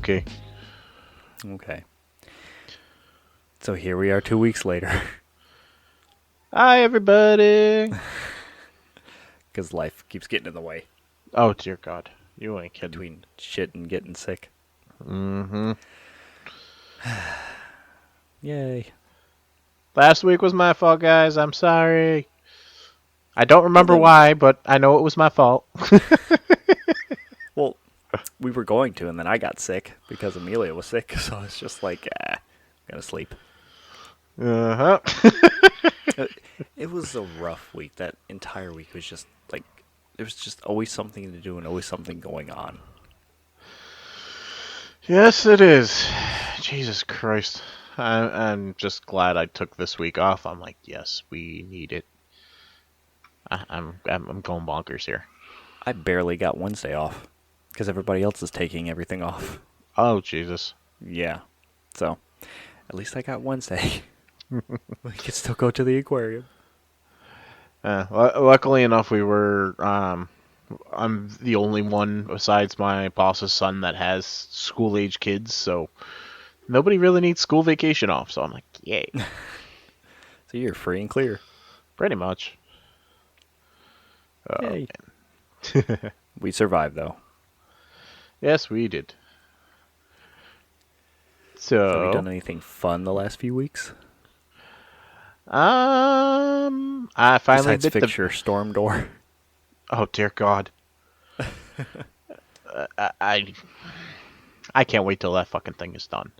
okay. Okay. So here we are 2 weeks later. Hi, everybody. Because life keeps getting in the way Oh, dear God. You ain't kidding. between shit and getting sick. Mm-hmm. Yay. Last week was my fault, guys. I'm sorry. I don't Well, remember then, why, but I know it was my fault. well, we were going to, and then I got sick because Amelia was sick. So it's just like, I'm going to sleep. Uh-huh. It, it was a rough week. That entire week was just like, there was just always something to do and always something going on. Yes, it is. Jesus Christ. I'm just glad I took this week off. I'm like, yes, we need it. I'm going bonkers here. I barely got Wednesday off because everybody else is taking everything off. Oh, Jesus. Yeah. So, at least I got Wednesday. We could still go to the aquarium. Luckily enough, I'm the only one besides my boss's son that has school-age kids, so nobody really needs school vacation off. So I'm like, yay. So you're free and clear. Pretty much. Oh, Yay. We survived, though. yes, we did. So have you So, done anything fun the last few weeks? I finally Besides bit fix your storm door? Oh, dear God. I I can't wait till that fucking thing is done.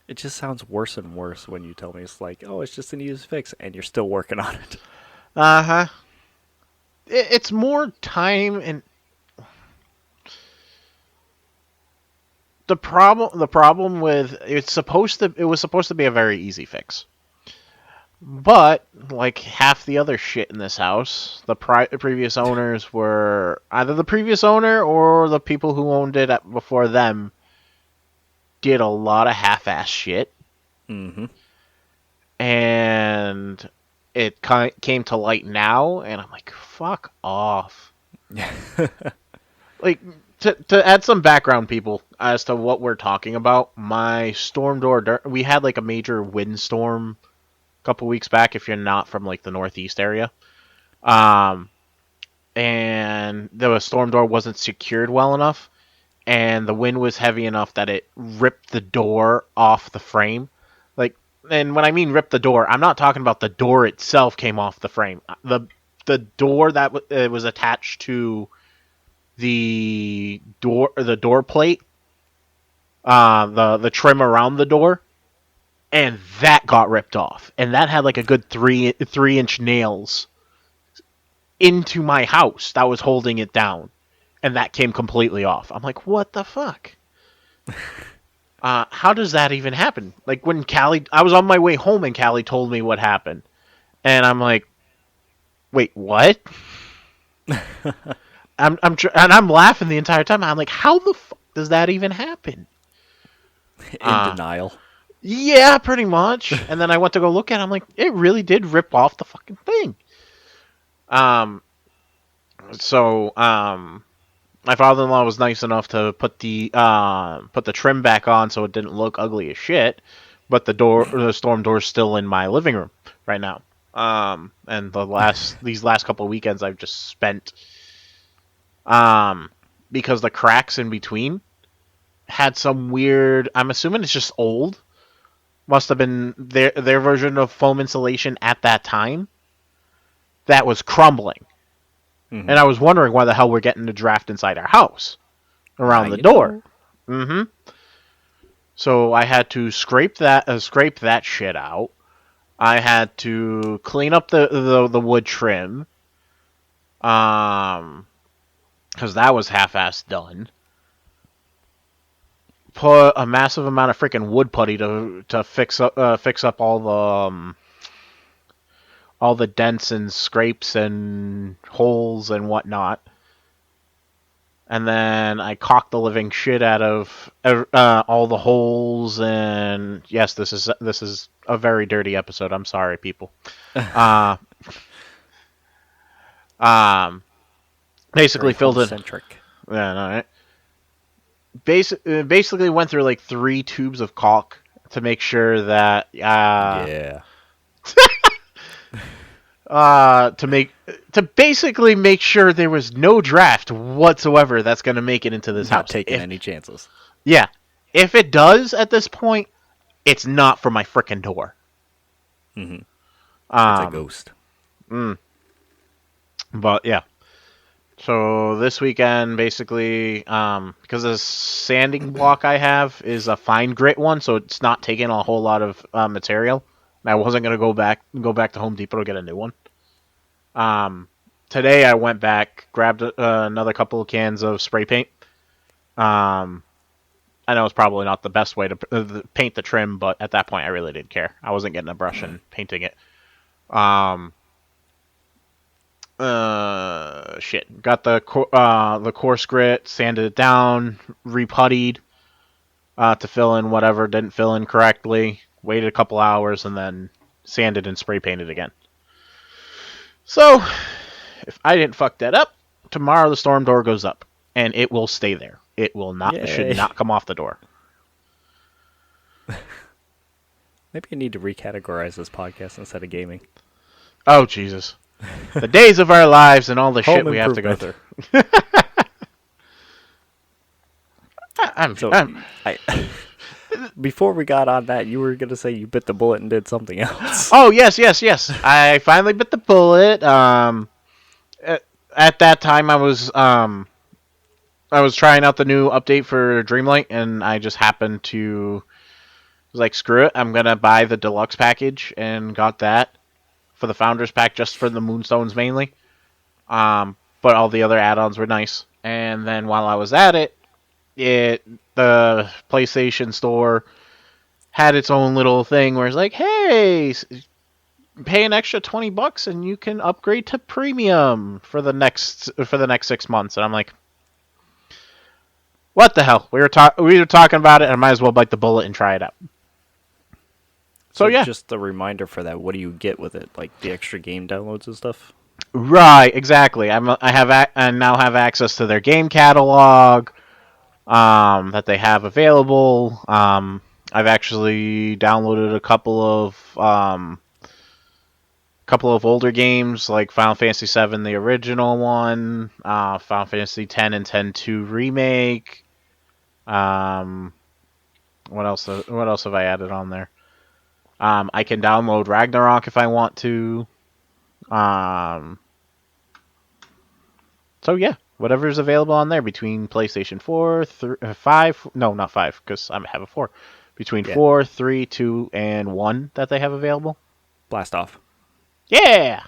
It just sounds worse and worse when you tell me it's like, oh, it's just an easy fix, and you're still working on it. Uh-huh. It's more time and the problem with it was supposed to be a very easy fix. But like half the other shit in this house, the previous owners were either the previous owner or the people who owned it before them did a lot of half-ass shit, Mm-hmm. and it came to light now, and I'm like, fuck off. Like, to add some background, people, as to what we're talking about, my storm door, we had like a major windstorm a couple weeks back. If you're not from like the Northeast area, um, and the storm door wasn't secured well enough, and the wind was heavy enough that it ripped the door off the frame. Like, and when I mean rip the door, I'm not talking about the door itself came off the frame. The door that was attached to the door plate, the trim around the door, and that got ripped off, and that had like a good 3-inch nails into my house that was holding it down, and that came completely off. I'm like, what the fuck? How does that even happen? Like when Callie, I was on my way home and Callie told me what happened, and I'm like, wait, what? And I'm laughing the entire time. I'm like, how the fuck does that even happen? In denial. Yeah, pretty much. And then I went to go look at it. I'm like, it really did rip off the fucking thing. So my father-in-law was nice enough to put the trim back on so it didn't look ugly as shit. But the storm door's still in my living room right now. And these last couple of weekends I've just spent, because the cracks in between had some weird. I'm assuming it's just old. Must have been their version of foam insulation at that time that was crumbling. Mm-hmm. And I was wondering why the hell we're getting the draft inside our house around Now the you door. know. Mm-hmm. So I had to scrape that shit out. I had to clean up the wood trim, because that was half-assed done. Put a massive amount of freaking wood putty to fix up all the dents and scrapes and holes and whatnot. And then I caulked the living shit out of all the holes. And yes, this is a very dirty episode. I'm sorry, people. Uh, um, Very basically filled it. home-centric. Yeah, no, right? basically went through like 3 tubes of caulk to make sure that Yeah. to basically make sure there was no draft whatsoever that's going to make it into this Not house. taking If any chances. Yeah, if it does at this point, it's not for my frickin' door. Hmm. It's a Um, ghost. mm, but yeah. So this weekend, basically, because the sanding block I have is a fine grit one, so it's not taking a whole lot of material. And I wasn't gonna go back to Home Depot to get a new one. Um, Today I went back, grabbed another couple of cans of spray paint. Um, I know it's probably not the best way to paint the trim, but at that point I really didn't care. I wasn't getting a brush and painting it. Um, Shit. Got the coarse grit, sanded it down, reputtied to fill in whatever didn't fill in correctly. Waited a couple hours and then sanded and spray painted again. So if I didn't fuck that up, tomorrow the storm door goes up and it will stay there. It will not. It should Yay. not come off the door. Maybe I need to recategorize this podcast instead of gaming. Oh Jesus. The days of our lives and all the shit Home we have to go improvement. through. I'm, So, I'm I before we got on that, you were gonna say you bit the bullet and did something else. Oh yes, yes, yes. I finally bit the bullet. At that time, I was trying out the new update for Dreamlight, and I just happened to was like, screw it, I'm gonna buy the deluxe package, and got that for the Founders Pack just for the Moonstones mainly. But all the other add-ons were nice. And then while I was at it, the PlayStation Store had its own little thing where it's like, hey, pay an extra $20 and you can upgrade to premium for the next 6 months. And I'm like, what the hell? We were talking about it, and I might as well bite the bullet and try it out. So So yeah, just a reminder for that. What do you get with it? Like the extra game downloads and stuff? right, exactly. I now have access to their game catalog that they have available. I've actually downloaded a couple of older games like Final Fantasy VII, the original one, Final Fantasy X and X-2 remake. Um, what else? What else have I added on there? I can download Ragnarok if I want to. Um, so yeah, whatever's available on there between PlayStation 4, 5. No, not 5, because I have a 4. Between Yeah. 4, 3, 2, and 1 that they have available. Blast off. Yeah.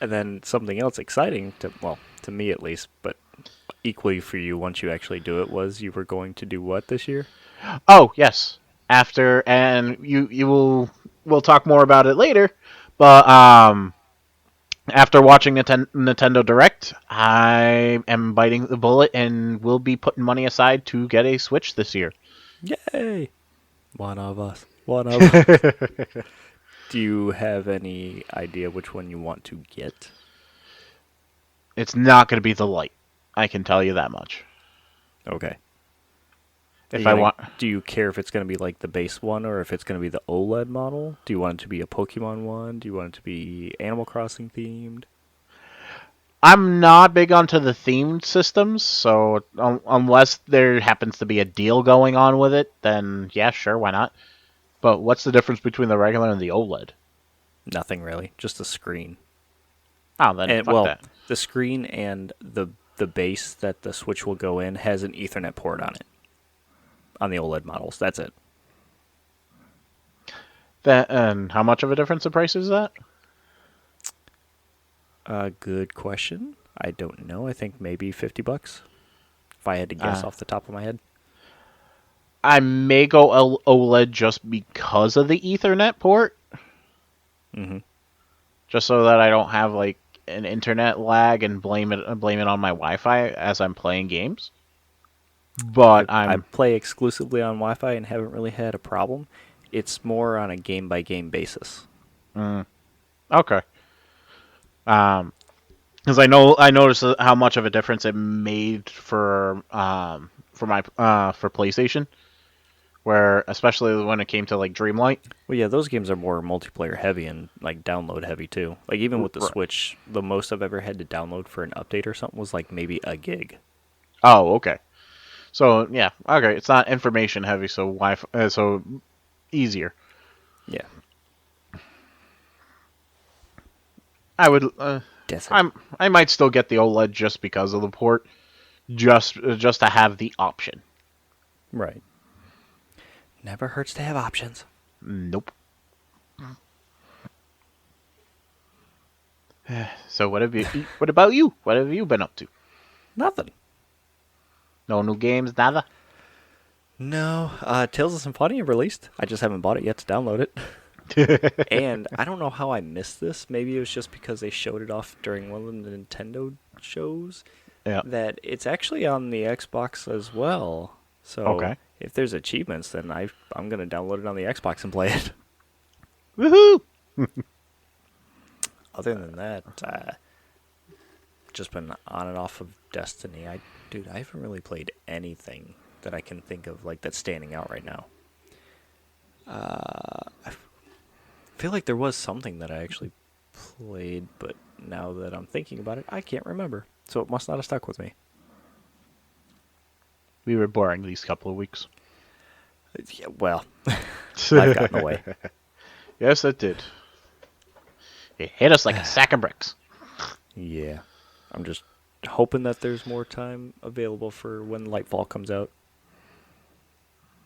And then something else exciting to me at least, but equally for you once you actually do it was you were going to do what this year? Oh yes. After and you will we'll talk more about it later, but after watching Nintendo Direct, I am biting the bullet and will be putting money aside to get a Switch this year. Yay! One of us. One of us. Do you have any idea which one you want to get? It's not going to be the light. I can tell you that much. Okay. If I want, Do you care if it's going to be like the base one or if it's going to be the OLED model? Do you want it to be a Pokemon one? Do you want it to be Animal Crossing themed? I'm not big onto the themed systems, so unless there happens to be a deal going on with it, then yeah, sure, why not? But what's the difference between the regular and the OLED? Nothing really, just a screen. Oh, then And fuck well, that. the screen and the base that the Switch will go in has an Ethernet port on it. On the OLED models, that's it. That and how much of a difference in price is that? Good question. I don't know. I think maybe $50 if I had to guess Uh, off the top of my head. I may go OLED just because of the Ethernet port, Mm-hmm. just so that I don't have like an internet lag and blame it on my Wi-Fi as I'm playing games. But I I'm play exclusively on Wi-Fi and haven't really had a problem. It's more on a game by game basis. okay. Um, Because I noticed how much of a difference it made for my for PlayStation, where especially when it came to like Dreamlight. Well, yeah, those games are more multiplayer heavy and like download heavy too. Like even with the Right. Switch, the most I've ever had to download for an update or something was like maybe a gig. Oh, okay. So yeah, okay. It's not information heavy, so so easier. Yeah, I would. that's it. I might still get the OLED just because of the port, just to have the option. Right. Never hurts to have options. Nope. So what have you? What about you? What have you been up to? Nothing. No new games, nada. No, Tales of Symphonia released. I just haven't bought it yet to download it. And I don't know how I missed this. Maybe it was just because they showed it off during one of the Nintendo shows Yeah. that it's actually on the Xbox as well. So Okay. if there's achievements, then I'm gonna download it on the Xbox and play it. Woohoo! Other than that, just been on and off of Destiny. Dude, I haven't really played anything that I can think of like that's standing out right now. I feel like there was something that I actually played, but now that I'm thinking about it, I can't remember. So it must not have stuck with me. We were boring these couple of weeks. Yeah, well, life got in the way. Yes, it did. It hit us like a sack of bricks. Yeah, I'm just hoping that there's more time available for when Lightfall comes out.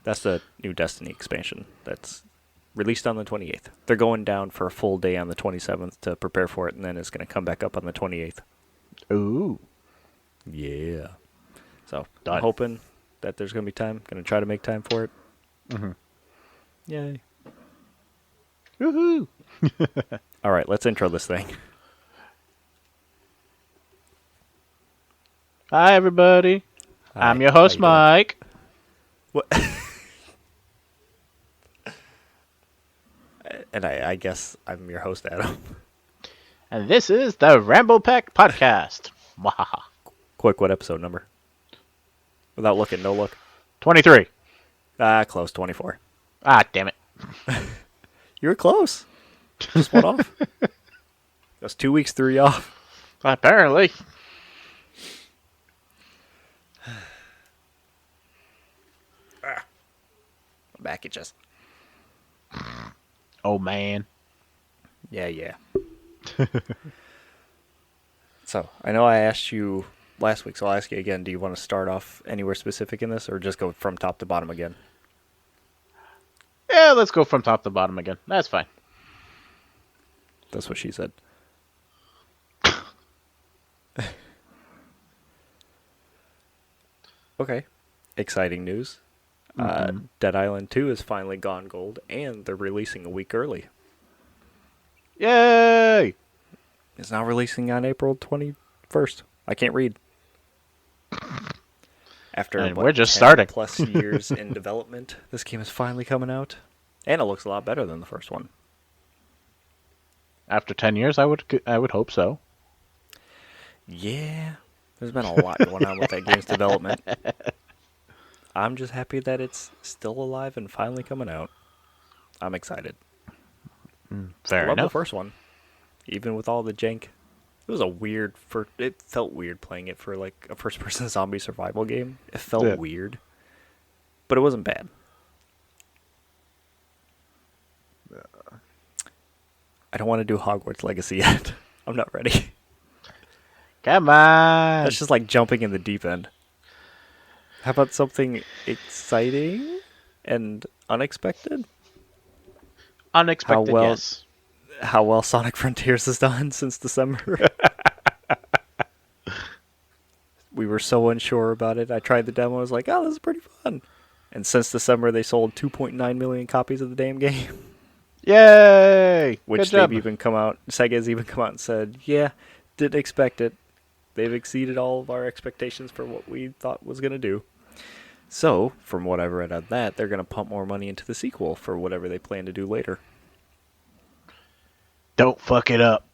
That's the new Destiny expansion that's released on the 28th. They're going down for a full day on the 27th to prepare for it, and then it's going to come back up on the 28th. Ooh. Yeah. So Done. I'm hoping that there's going to be time. Going to try to make time for it. Mm-hmm. Yay. Woohoo! All right, let's intro this thing. Hi, everybody. I'm Hi, your how host, you doing? Mike. What? And I guess I'm your host, Adam. And this is the Ramble Pack Podcast. Wahaha. Quick, what episode number? Without looking, no look. 23. Close, 24. Ah, damn it. You were close. Just one off. That's 2 weeks, 3 off. Apparently. I'm back at just. Oh, man. Yeah. So, I know I asked you last week, so I'll ask you again. Do you want to start off anywhere specific in this, or just go from top to bottom again? Yeah, let's go from top to bottom again. That's fine. That's what she said. Okay. Exciting news. Dead Island 2 has finally gone gold, and they're releasing a week early. Yay! It's now releasing on April 21st. I can't read. After And what, we're just 10 starting. plus years in development, this game is finally coming out. And it looks a lot better than the first one. After 10 years, I would hope so. Yeah, there's been a lot going on with that game's development. I'm just happy that it's still alive and finally coming out. I'm excited. Fair Love the enough. first one, even with all the jank. It was a weird it felt weird playing it for like a first-person zombie survival game. It felt weird, but it wasn't bad. I don't want to do Hogwarts Legacy yet. I'm not ready. Come on. That's just like jumping in the deep end. How about something exciting and unexpected? Unexpected, How well- yes. How well Sonic Frontiers has done since December. We were so unsure about it. I tried the demo. I was like, oh, this is pretty fun. And since December, they sold 2.9 million copies of the damn game. Yay! Which Good job. they've even come out, Sega's even come out and said, yeah, didn't expect it. They've exceeded all of our expectations for what we thought was going to do. So, from what I've read on that, they're going to pump more money into the sequel for whatever they plan to do later. Don't fuck it up.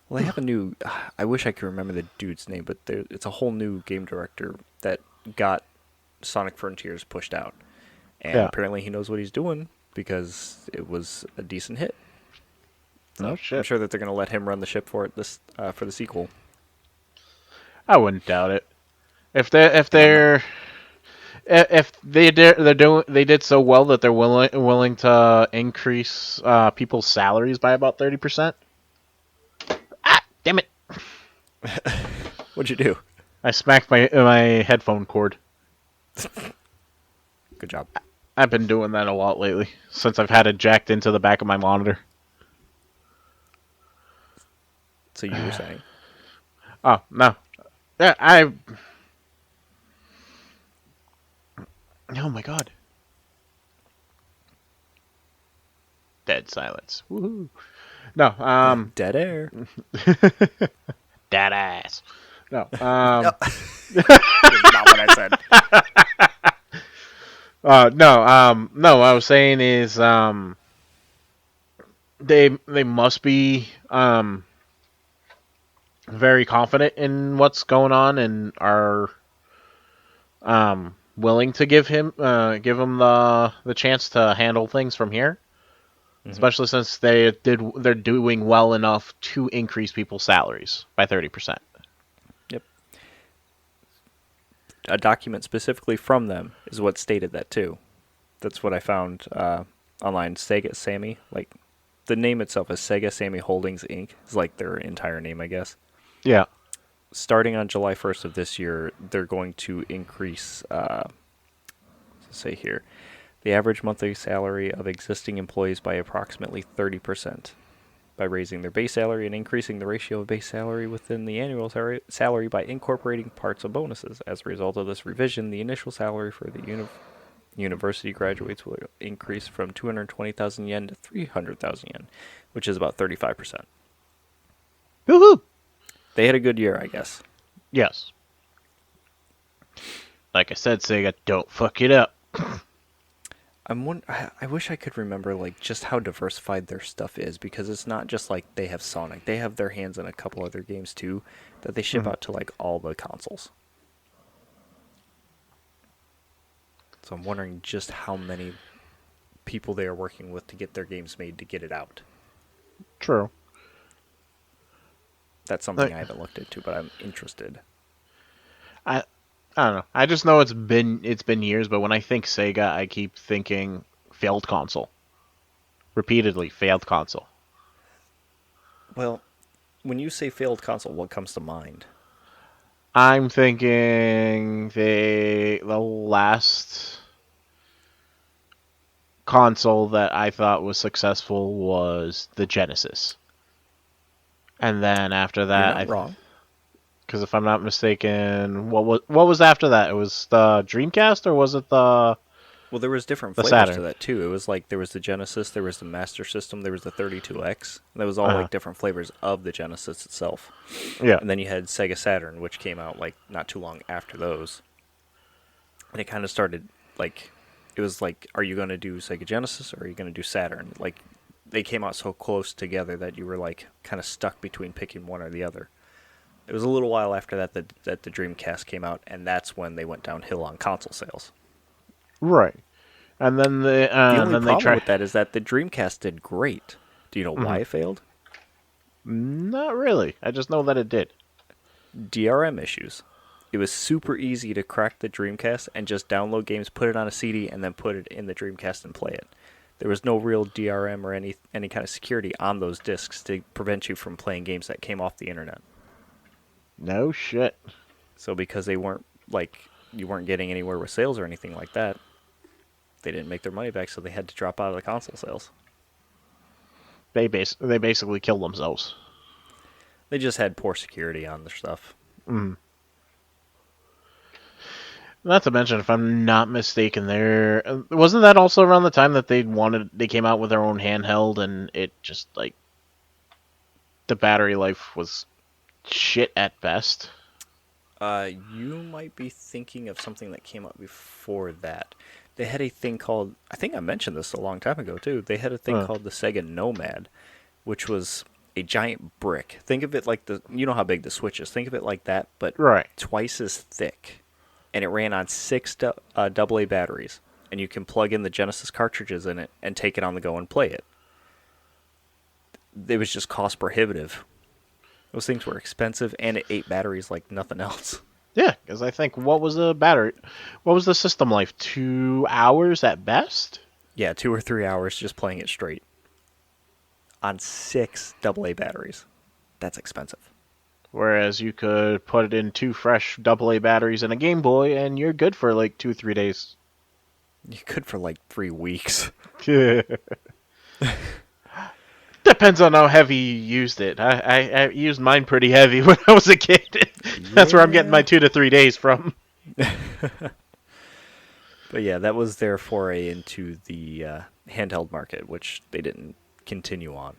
Well, they have a new. I wish I could remember the dude's name, but it's a whole new game director that got Sonic Frontiers pushed out, and Yeah. apparently he knows what he's doing because it was a decent hit. No So I'm shit. sure that they're going to let him run the ship for it this for the sequel. I wouldn't doubt it. If And I'm not. they did so well that they're willing to increase people's salaries by about 30%. Ah, damn it! What'd you do? I smacked my headphone cord. Good job. I've been doing that a lot lately since I've had it jacked into the back of my monitor. So you were saying? Oh no, yeah, I. Oh my god, dead silence. Woohoo! No, Dead air. dead ass. No, No, that's not what I said. no. What I was saying is, they must be very confident in what's going on and are willing to give him the chance to handle things from here, Hmm. especially since they're doing well enough to increase people's salaries by 30%. Yep. A document specifically from them is what stated that too. That's what I found online. Sega Sammy, like the name itself is Sega Sammy Holdings Inc. Is like their entire name, I guess. Yeah. Starting on July 1st of this year, they're going to increase. Say here, the average monthly salary of existing employees by approximately 30%. By raising their base salary and increasing the ratio of base salary within the annual salary by incorporating parts of bonuses. As a result of this revision, the initial salary for the university graduates will increase from 220,000 yen to 300,000 yen, which is about 35%. Woohoo! They had a good year, I guess. Yes. Like I said, Sega, don't fuck it up. I wish I could remember like just how diversified their stuff is because it's not just like they have Sonic. They have their hands in a couple other games too that they ship Mhm. out to like all the consoles. So I'm wondering just how many people they are working with to get their games made to get it out. True. That's something Like, I haven't looked into, but I'm interested. I I don't know. I just know it's been years, but when I think Sega, I keep thinking failed console. Repeatedly failed console. Well, when you say failed console, what comes to mind? I'm thinking the last console that I thought was successful was the Genesis. And then after You're that, not wrong. because if I'm not mistaken, what was after that? It was the Dreamcast or was it Well, there was different the flavors to Saturn? that too. It was like there was the Genesis, there was the Master System, there was the 32X. That was all Uh-huh. like different flavors of the Genesis itself. Yeah. And then you had Sega Saturn, which came out like not too long after those. And it kind of started like it was like, are you going to do Sega Genesis or are you going to do Saturn? Like they came out so close together that you were like kind of stuck between picking one or the other. It was a little while after that the Dreamcast came out, and that's when they went downhill on console sales. Right. And then The only they problem try. with that is that the Dreamcast did great. Do you know why Mhm. it failed? Not really. I just know that it did. DRM issues. It was super easy to crack the Dreamcast and just download games, put it on a CD, and then put it in the Dreamcast and play it. There was no real DRM or any kind of security on those discs to prevent you from playing games that came off the internet. No shit. So because they weren't like you weren't getting anywhere with sales or anything like that, they didn't make their money back, so they had to drop out of the console sales. They basically killed themselves. They just had poor security on their stuff. Mm. Not to mention, if I'm not mistaken, there wasn't that also around the time that they came out with their own handheld, and it just like the battery life was shit at best. You might be thinking of something that came out before that. They had a thing called, I think I mentioned this a long time ago too. They had a thing Uh, called the Sega Nomad, which was a giant brick. Think of it like you know how big the Switch is. Think of it like that, but Right. twice as thick. And it ran on six AA batteries. And you can plug in the Genesis cartridges in it and take it on the go and play it. It was just cost prohibitive. Those things were expensive, and it ate batteries like nothing else. Yeah, because I think what was the battery? What was the system life? 2 hours at best. Yeah, 2 or 3 hours just playing it straight on six AA batteries. That's expensive. Whereas you could put it in two fresh AA batteries in a Game Boy, and you're good for like 2 3 days. You could for like 3 weeks. Depends on how heavy you used it. I used mine pretty heavy when I was a kid. That's where I'm getting my Yeah. 2 to 3 days from. But yeah, that was their foray into the handheld market, which they didn't continue on.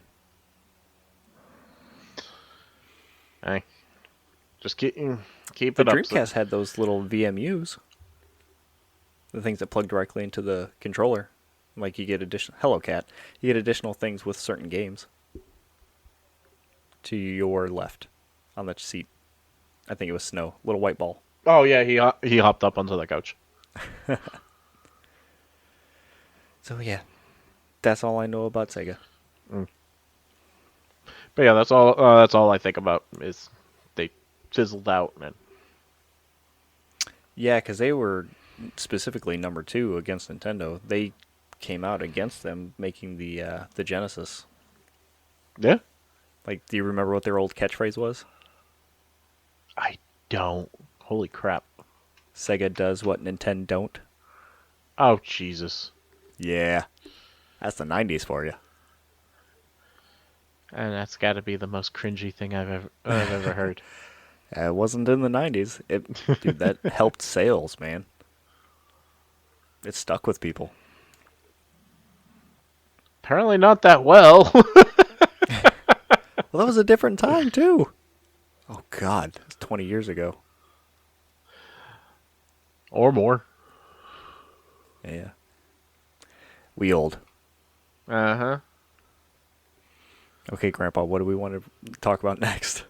Hey, just keep The it up. Dreamcast had those little VMUs, the things that plug directly into the controller. Like you get additional Hello Cat, you get additional things with certain games. To your left, on the seat, I think it was Snow, little white ball. Oh yeah, he hopped up onto the couch. So yeah, that's all I know about Sega. Mm. But yeah, that's all. That's all I think about is they fizzled out, man. Yeah, because they were specifically number two against Nintendo. They came out against them, making the Genesis. Yeah, Like, do you remember what their old catchphrase was? I don't. Holy crap! Sega does what Nintendo don't. Oh Jesus! Yeah, that's the '90s for you. And that's got to be the most cringy thing I've ever heard. It wasn't in the '90s. Dude, that helped sales, man. It stuck with people. Apparently not that well. Well, that was a different time too. Oh God, it's 20 years ago. Or more. Yeah, we old. Uh huh. Okay, Grandpa, what do we want to talk about next?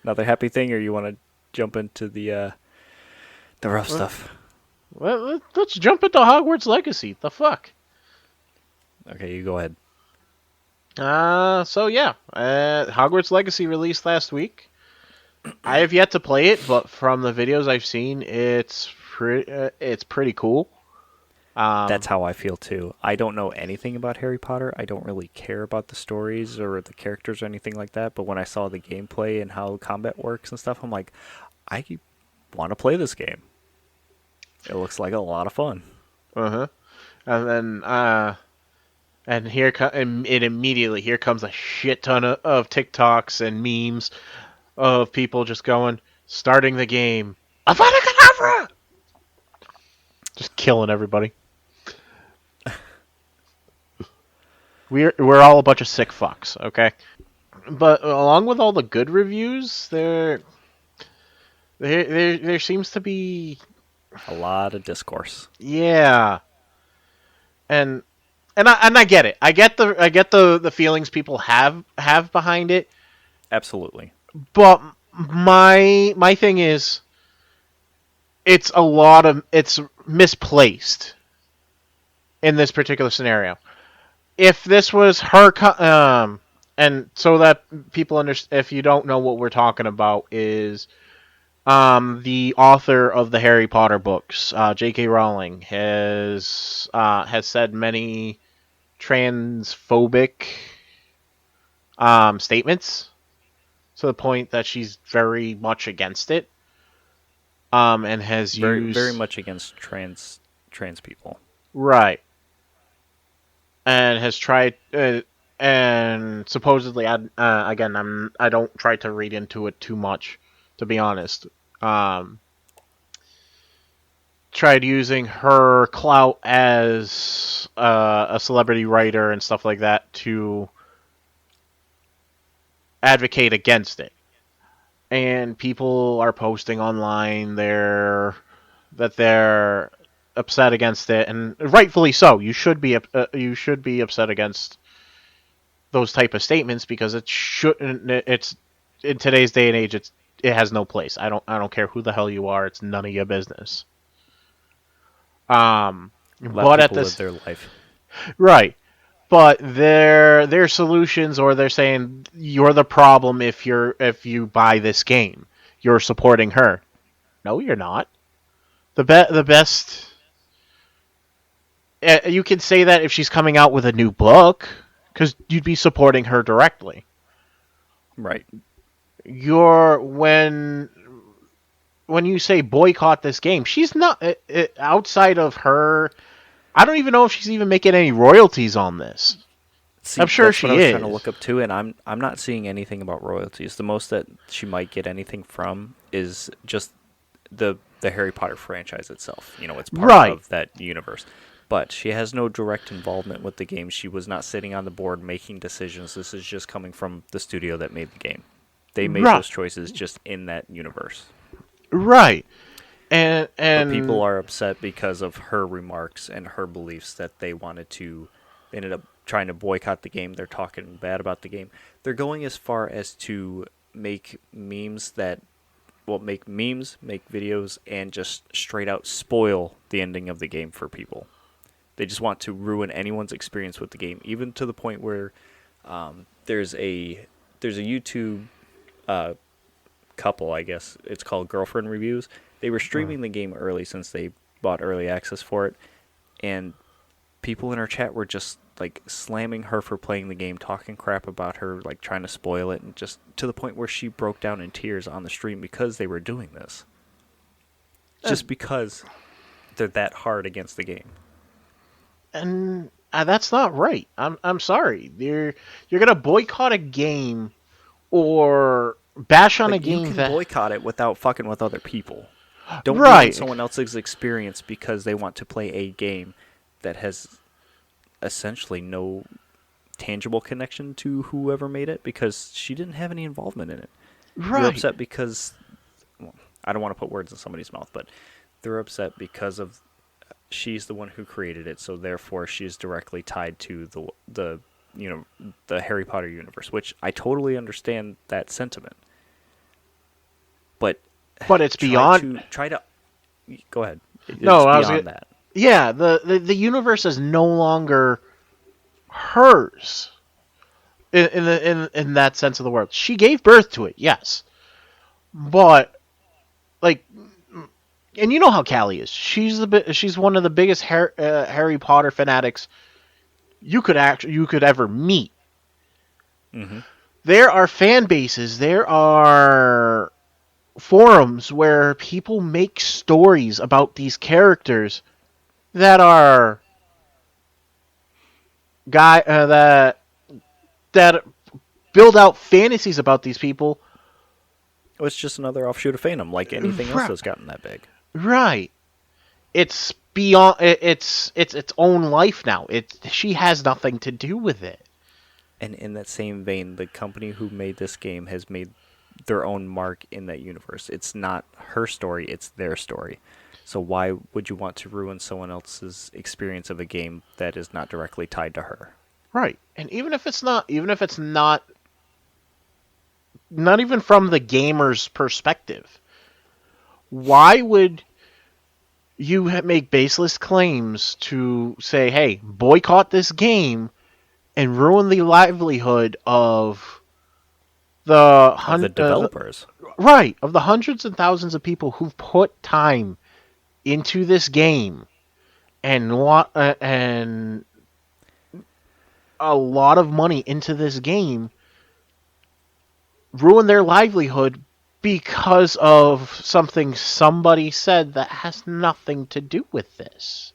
Another happy thing, or you want to jump into the rough stuff? Let's jump into Hogwarts Legacy. The fuck. Okay, you go ahead. So yeah, Hogwarts Legacy released last week. I have yet to play it, but from the videos I've seen, it's pretty cool. That's how I feel too. I don't know anything about Harry Potter. I don't really care about the stories or the characters or anything like that. But when I saw the gameplay and how combat works and stuff, I'm like, I want to play this game. It looks like a lot of fun. Uh huh. And then and and it immediately here comes a shit ton of TikToks and memes of people just going starting the game. Avada Kedavra! Just killing everybody. We're all a bunch of sick fucks, okay? But along with all the good reviews, there seems to be A lot of discourse. yeah, and I get it. I get the feelings people have behind it. Absolutely. But my thing is, it's misplaced in this particular scenario. If this was her, and so that people understand, if you don't know what we're talking about, is the author of the Harry Potter books, J.K. Rowling, has said many transphobic statements to the point that she's very much against it. And has Very used much against trans people. right, and has tried, and supposedly, again, I don't try to read into it too much, to be honest. Um, Tried using her clout as a celebrity writer and stuff like that to advocate against it. And people are posting online that they're upset against it, and rightfully so. You should be upset against those type of statements because it shouldn't. It's in today's day and age. It has no place. I don't care who the hell you are. It's none of your business. Um, Let but at people live this their life. right. But their solutions, or they're saying you're the problem if you buy this game. You're supporting her. No, you're not. The best. You can say that if she's coming out with a new book, because you'd be supporting her directly. Right. You're when you say boycott this game, she's not outside of her. I don't even know if she's even making any royalties on this. I'm See, sure that's what I she was trying to is. look up too, and I'm not seeing anything about royalties. The most that she might get anything from is just the Harry Potter franchise itself. You know, it's part Right, of that universe. But she has no direct involvement with the game. She was not sitting on the board making decisions. This is just coming from the studio that made the game. They made right, those choices just in that universe. right. And But people and are upset because of her remarks and her beliefs that they ended up trying to boycott the game. They're talking bad about the game. They're going as far as to make memes that, well, make memes, make videos, and just straight out spoil the ending of the game for people. They just want to ruin anyone's experience with the game, even to the point where there's a YouTube uh, couple, I guess it's called Girlfriend Reviews. They were streaming the game early since they bought early access for it, and people in her chat were just like slamming her for playing the game, talking crap about her, like trying to spoil it, and just to the point where she broke down in tears on the stream because they were doing this. Just because they're that hard against the game. and that's not right. I'm sorry. You're gonna boycott a game or bash on a Like, you game can that boycott it without fucking with other people. Don't ruin right, someone else's experience because they want to play a game that has essentially no tangible connection to whoever made it because she didn't have any involvement in it. You're right, upset because, well, I don't want to put words in somebody's mouth, but they're upset because of she's the one who created it, so therefore she's directly tied to the Harry Potter universe, which I totally understand that sentiment. But but it's try beyond. to try to go ahead. It's No, I was beyond that. yeah. The universe is no longer hers in that sense of the word. She gave birth to it, yes, but like, and you know how Callie is. She's one of the biggest Harry Potter fanatics you could ever meet. Hmm. There are fan bases. There are forums where people make stories about these characters that are that that build out fantasies about these people. It was just another offshoot of Phantom, like anything else that's gotten that big. Right. It's beyond. It's its own life now. She has nothing to do with it. And in that same vein, the company who made this game has made their own mark in that universe. It's not her story, it's their story. So why would you want to ruin someone else's experience of a game that is not directly tied to her? Right. And even if it's not even from the gamer's perspective, why would you make baseless claims to say, "Hey, boycott this game," and ruin the livelihood of Of the developers. right of the hundreds and thousands of people who've put time into this game and a lot of money into this game, ruin their livelihood because of something somebody said that has nothing to do with this.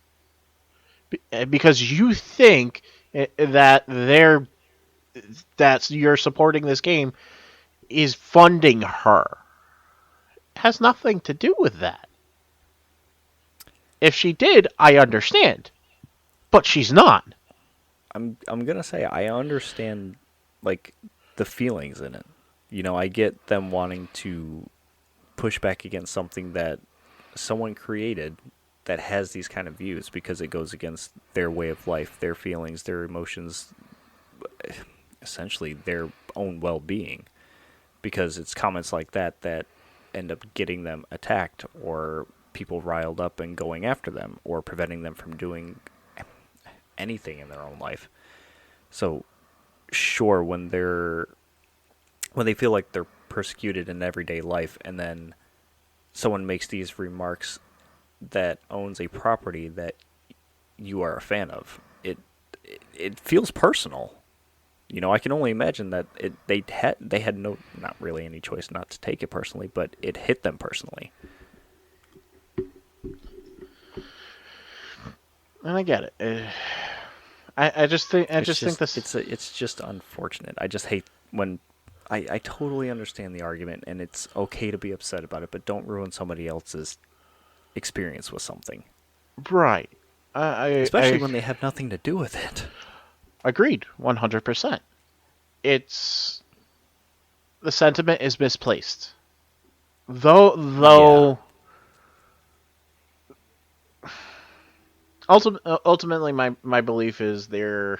Because you think that you're supporting this game is funding her. It has nothing to do with that. If she did, I understand, but she's not. I'm gonna say I understand like the feelings in it. You know, I get them wanting to push back against something that someone created that has these kind of views because it goes against their way of life, their feelings, their emotions, essentially their own well-being, because it's comments like that that end up getting them attacked or people riled up and going after them or preventing them from doing anything in their own life. So sure, when they feel like they're persecuted in everyday life and then someone makes these remarks that owns a property that you are a fan of, it feels personal. You know, I can only imagine that they had no, not really any choice not to take it personally, but it hit them personally. And I get it. I just think this. It's just unfortunate. I just hate when I totally understand the argument and it's okay to be upset about it, but don't ruin somebody else's experience with something. Right. Especially I when they have nothing to do with it. agreed 100%. It's the sentiment is misplaced. Yeah. Though ultimately my belief is They're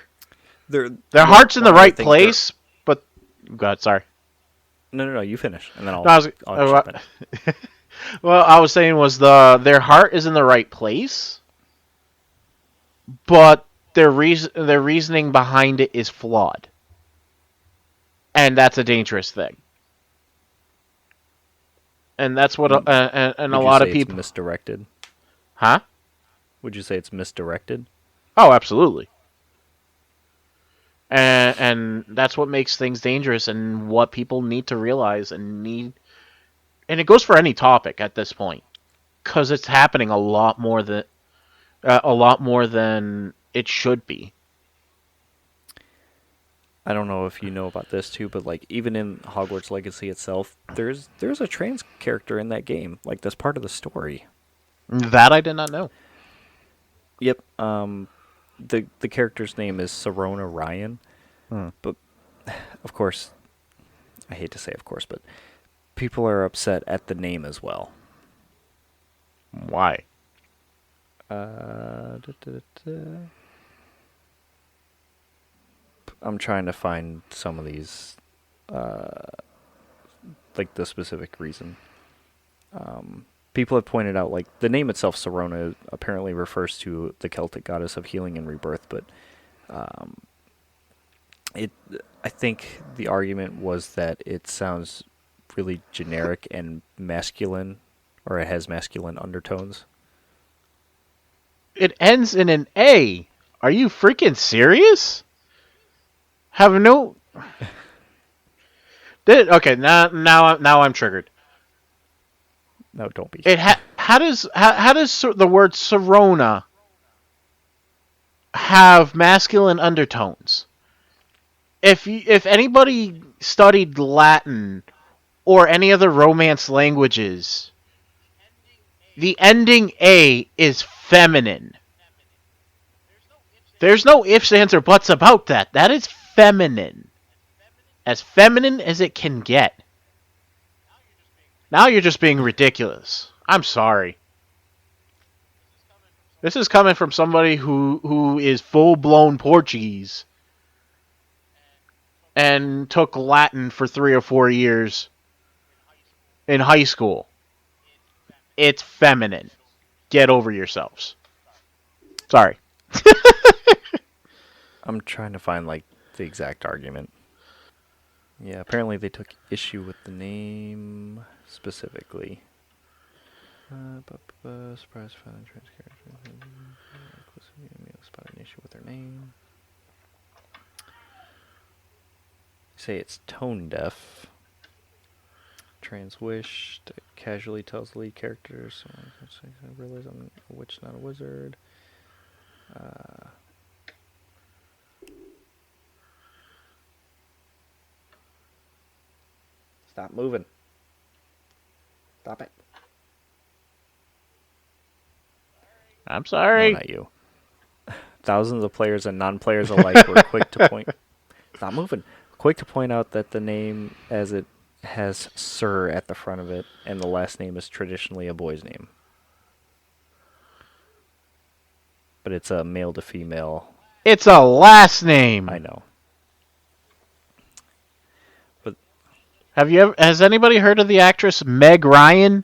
their what heart's in one the of the right things they're place, but God, sorry. no, you finish and then No, I'll chip in. well, I was saying was their heart is in the right place, but their reasoning behind it is flawed, and that's a dangerous thing. And that's what Mm, and a would you lot of say it's people, misdirected? huh? Would you say it's misdirected? Oh, absolutely. And that's what makes things dangerous, and what people need to realize and it goes for any topic at this point, because it's happening a lot more than it should be. I don't know if you know about this too, but like even in Hogwarts Legacy itself, there's a trans character in that game. Like that's part of the story. That I did not know. Yep. The character's name is Serona Ryan, Hmm. but of course, I hate to say of course, but people are upset at the name as well. Why? Uh, da, da, da, da. I'm trying to find some of these, like the specific reason. People have pointed out, like the name itself, Serona, apparently refers to the Celtic goddess of healing and rebirth, but it. I think the argument was that it sounds really generic and masculine, or it has masculine undertones. It ends in an A. Are you freaking serious? Have no. Okay, now I'm triggered. No, don't be. How does the word Sorona have masculine undertones? If anybody studied Latin or any other Romance languages, the ending A is feminine. There's no ifs, ands, or buts about that. That is feminine. As feminine as it can get. Now you're just being ridiculous. I'm sorry. This is coming from somebody who is full blown Portuguese and took Latin for 3 or 4 years in high school. It's feminine. Get over yourselves. Sorry. I'm trying to find like the exact argument. Yeah, apparently they took issue with the name specifically. Surprise found trans character. Spotted an issue with their name. Say it's tone deaf. Transwished. Casually tells the lead character. So I realize I'm a witch, not a wizard. Stop moving. Stop it. I'm No, sorry. not you. Thousands of players and non-players alike were quick to point. Stop moving. Quick to point out that the name, as it has Sir at the front of it, and the last name is traditionally a boy's name. But it's a male to female. It's a last name. I know. Has anybody heard of the actress Meg Ryan?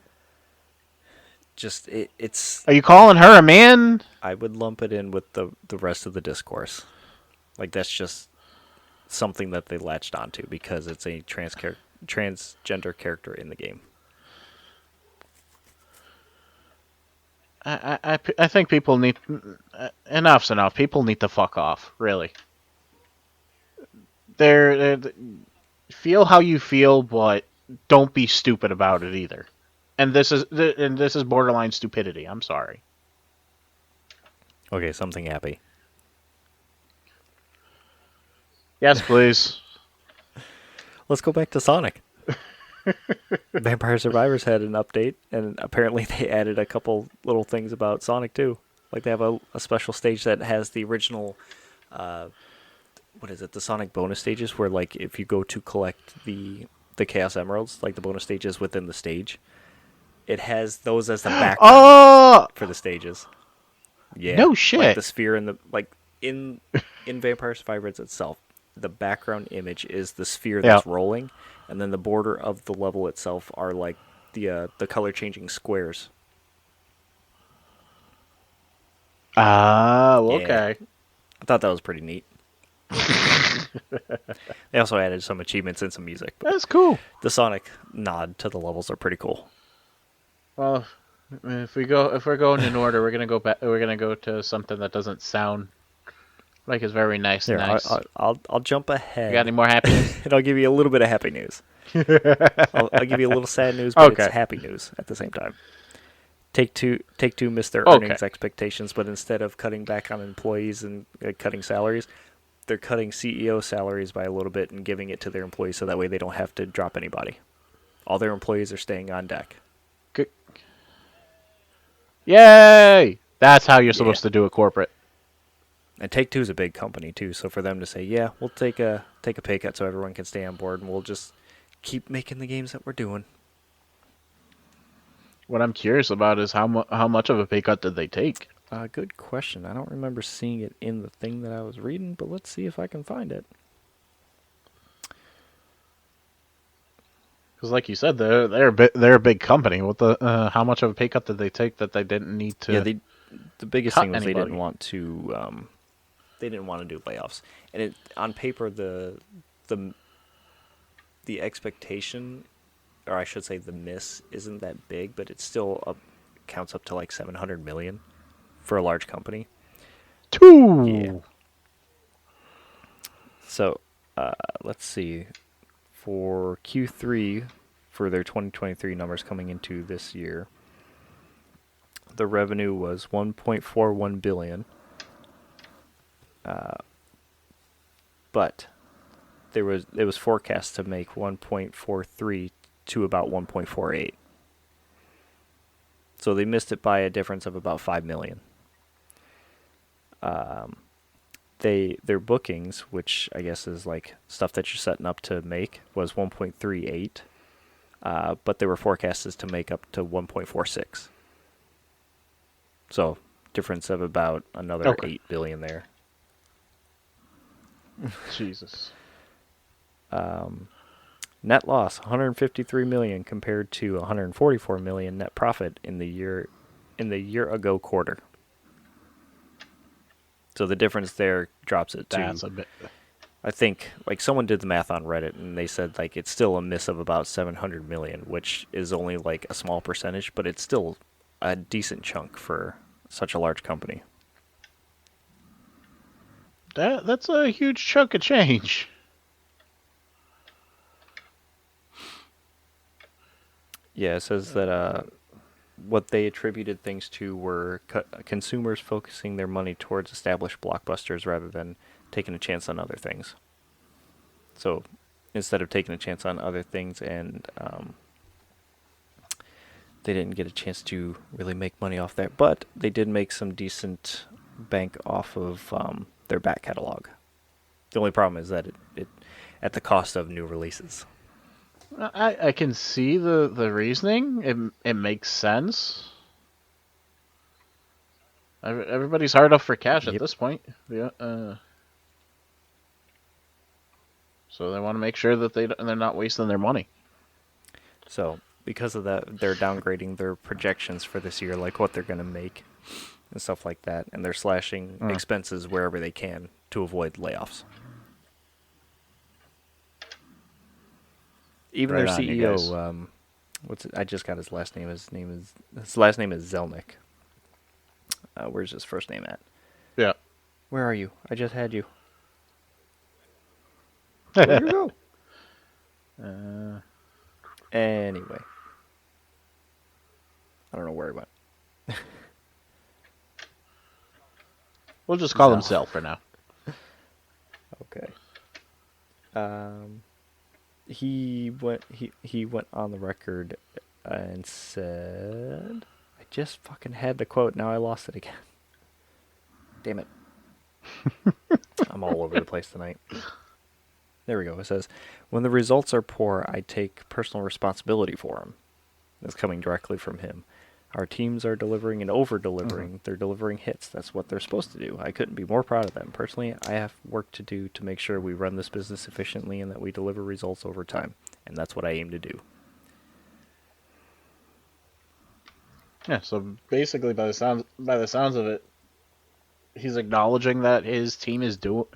Just it's Are you calling her a man? I would lump it in with the rest of the discourse. Like that's just something that they latched onto because it's a transgender character in the game. I think people need enough's enough. People need to fuck off. Really, they're feel how you feel, but don't be stupid about it either. And this is borderline stupidity. I'm sorry. Okay, something happy. Yes, please. Let's go back to Sonic. Vampire Survivors had an update, and apparently they added a couple little things about Sonic too. Like they have a special stage that has the original, what is it? The Sonic bonus stages, where like if you go to collect the Chaos Emeralds, like the bonus stages within the stage, it has those as the background Oh for the stages. Yeah, no like the shit. sphere and the like in Vampire Survivors itself, the background image is the sphere Yeah. that's rolling, and then the border of the level itself are like the color changing squares. Oh, Yeah, okay. I thought that was pretty neat. They also added some achievements and some music, but That's cool. the Sonic nod to the levels are pretty cool. Well, if we're going in order, we're gonna go back. We're gonna go to something that doesn't sound like it's very nice. Here, Nice. I'll jump You got any ahead, more happy news? and I'll give you a little bit of happy news. I'll give you a little sad news, but Okay. it's happy news at the same time. Take Two missed their Okay. earnings expectations, but instead of cutting back on employees and cutting salaries, they're cutting CEO salaries by a little bit and giving it to their employees so that way they don't have to drop anybody. All their employees are staying on deck. Good. Yay! That's how you're Yeah. supposed to do a corporate. And Take-Two is a big company too, so for them to say, "Yeah, we'll take a pay cut so everyone can stay on board, and we'll just keep making the games that we're doing." What I'm curious about is how much of a pay cut did they take? Good question. I don't remember seeing it in the thing that I was reading, but let's see if I can find it. Because, like you said, they're a big company. What the how much of a pay cut did they take that they didn't need to? Yeah, the biggest cut thing was they anybody. didn't want to do layoffs, and it on paper the the expectation, or I should say the miss, isn't that big, but it still counts up to like 700 million for a large company. Yeah. Two. So let's see, for Q3 for their 2023 numbers coming into this year, the revenue was 1.41 billion. But it was forecast to make 1.43 to about 1.48. So they missed it by a difference of about 5 million. Their bookings, which I guess is like stuff that you're setting up to make, was 1.38. But they were forecasted to make up to 1.46. So difference of about another Okay. 8 billion there. Jesus. Net loss 153 million compared to 144 million net profit in the year ago quarter. So the difference there drops it to, That's a bit. I think, like someone did the math on Reddit and they said like it's still a miss of about 700 million, which is only like a small percentage, but it's still a decent chunk for such a large company. That's a huge chunk of change. Yeah, it says that what they attributed things to were consumers focusing their money towards established blockbusters rather than taking a chance on other things. So instead of taking a chance on other things, and they didn't get a chance to really make money off that, but they did make some decent bank off of their back catalog. The only problem is that it at the cost of new releases. I can see the reasoning. It makes sense. Everybody's hard up for cash at Yep. this point. Yeah. So they want to make sure that they're not wasting their money. So because of that, they're downgrading their projections for this year, like what they're going to make and stuff like that, and they're slashing Mm. expenses wherever they can to avoid layoffs. Even their Right on, you CEO, guys. what's it? I just got his last name. His last name is Zelnick. Where's his first name at? Yeah. Where are you? I just had you. Where'd you go? uh, Anyway, I don't know where he went. we'll just call him Zell. Zell for now. Okay. Um, he went on the record and said, I just fucking had the quote. Now I lost it again. Damn it. I'm all over the place tonight. There we go. It says, when the results are poor, I take personal responsibility for them. That's coming directly from him. Our teams are delivering and over-delivering. Mm-hmm. They're delivering hits. That's what they're supposed to do. I couldn't be more proud of them. Personally, I have work to do to make sure we run this business efficiently and that we deliver results over time. And that's what I aim to do. Yeah. So basically, by the sounds of it, he's acknowledging that his team is doing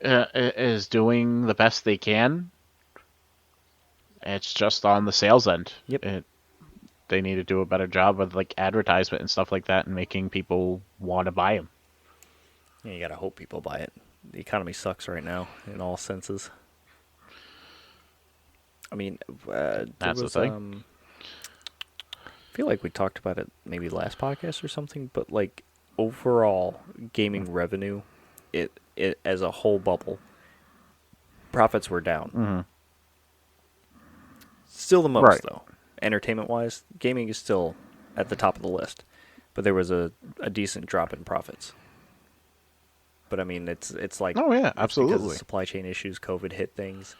the best they can. It's just on the sales end. Yep. They need to do a better job with like advertisement and stuff like that, and making people want to buy them. Yeah, you gotta hope people buy it. The economy sucks right now in all senses. I mean, there That's the was thing. I feel like we talked about it maybe last podcast or something, but like overall gaming revenue, it as a whole bubble, profits were down. Mm-hmm. Still the most Right. though. Entertainment wise, gaming is still at the top of the list, but there was a decent drop in profits. But I mean, it's like Oh yeah, it's because of absolutely. supply chain issues, COVID hit things.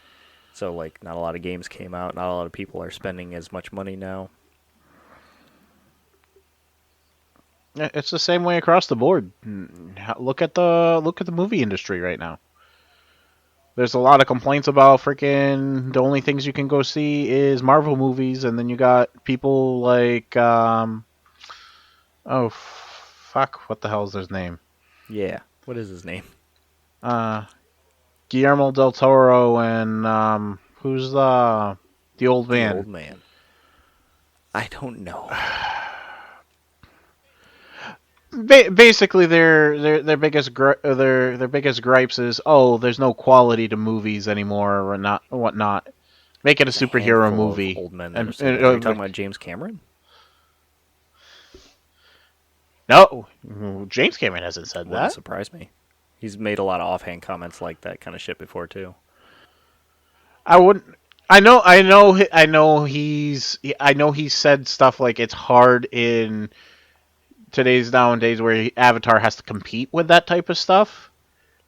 So like not a lot of games came out, not a lot of people are spending as much money now. Yeah, it's the same way across the board. Look at the movie industry right now. There's a lot of complaints about freaking the only things you can go see is Marvel movies, and then you got people like oh fuck, what the hell is his name? Yeah. What is his name? Uh, Guillermo del Toro and who's the old The old man? man. I don't know. Basically, their their biggest gripes is, oh, there's no quality to movies anymore or not whatnot. Make it a There's a superhero handful of movie, old men that have and, said that. Are you talking about James Cameron? no, James Cameron hasn't said Wouldn't that. surprise me. He's made a lot of offhand comments like that kind of shit before too. I wouldn't. I know he's said stuff like it's hard in today's nowadays where Avatar has to compete with that type of stuff,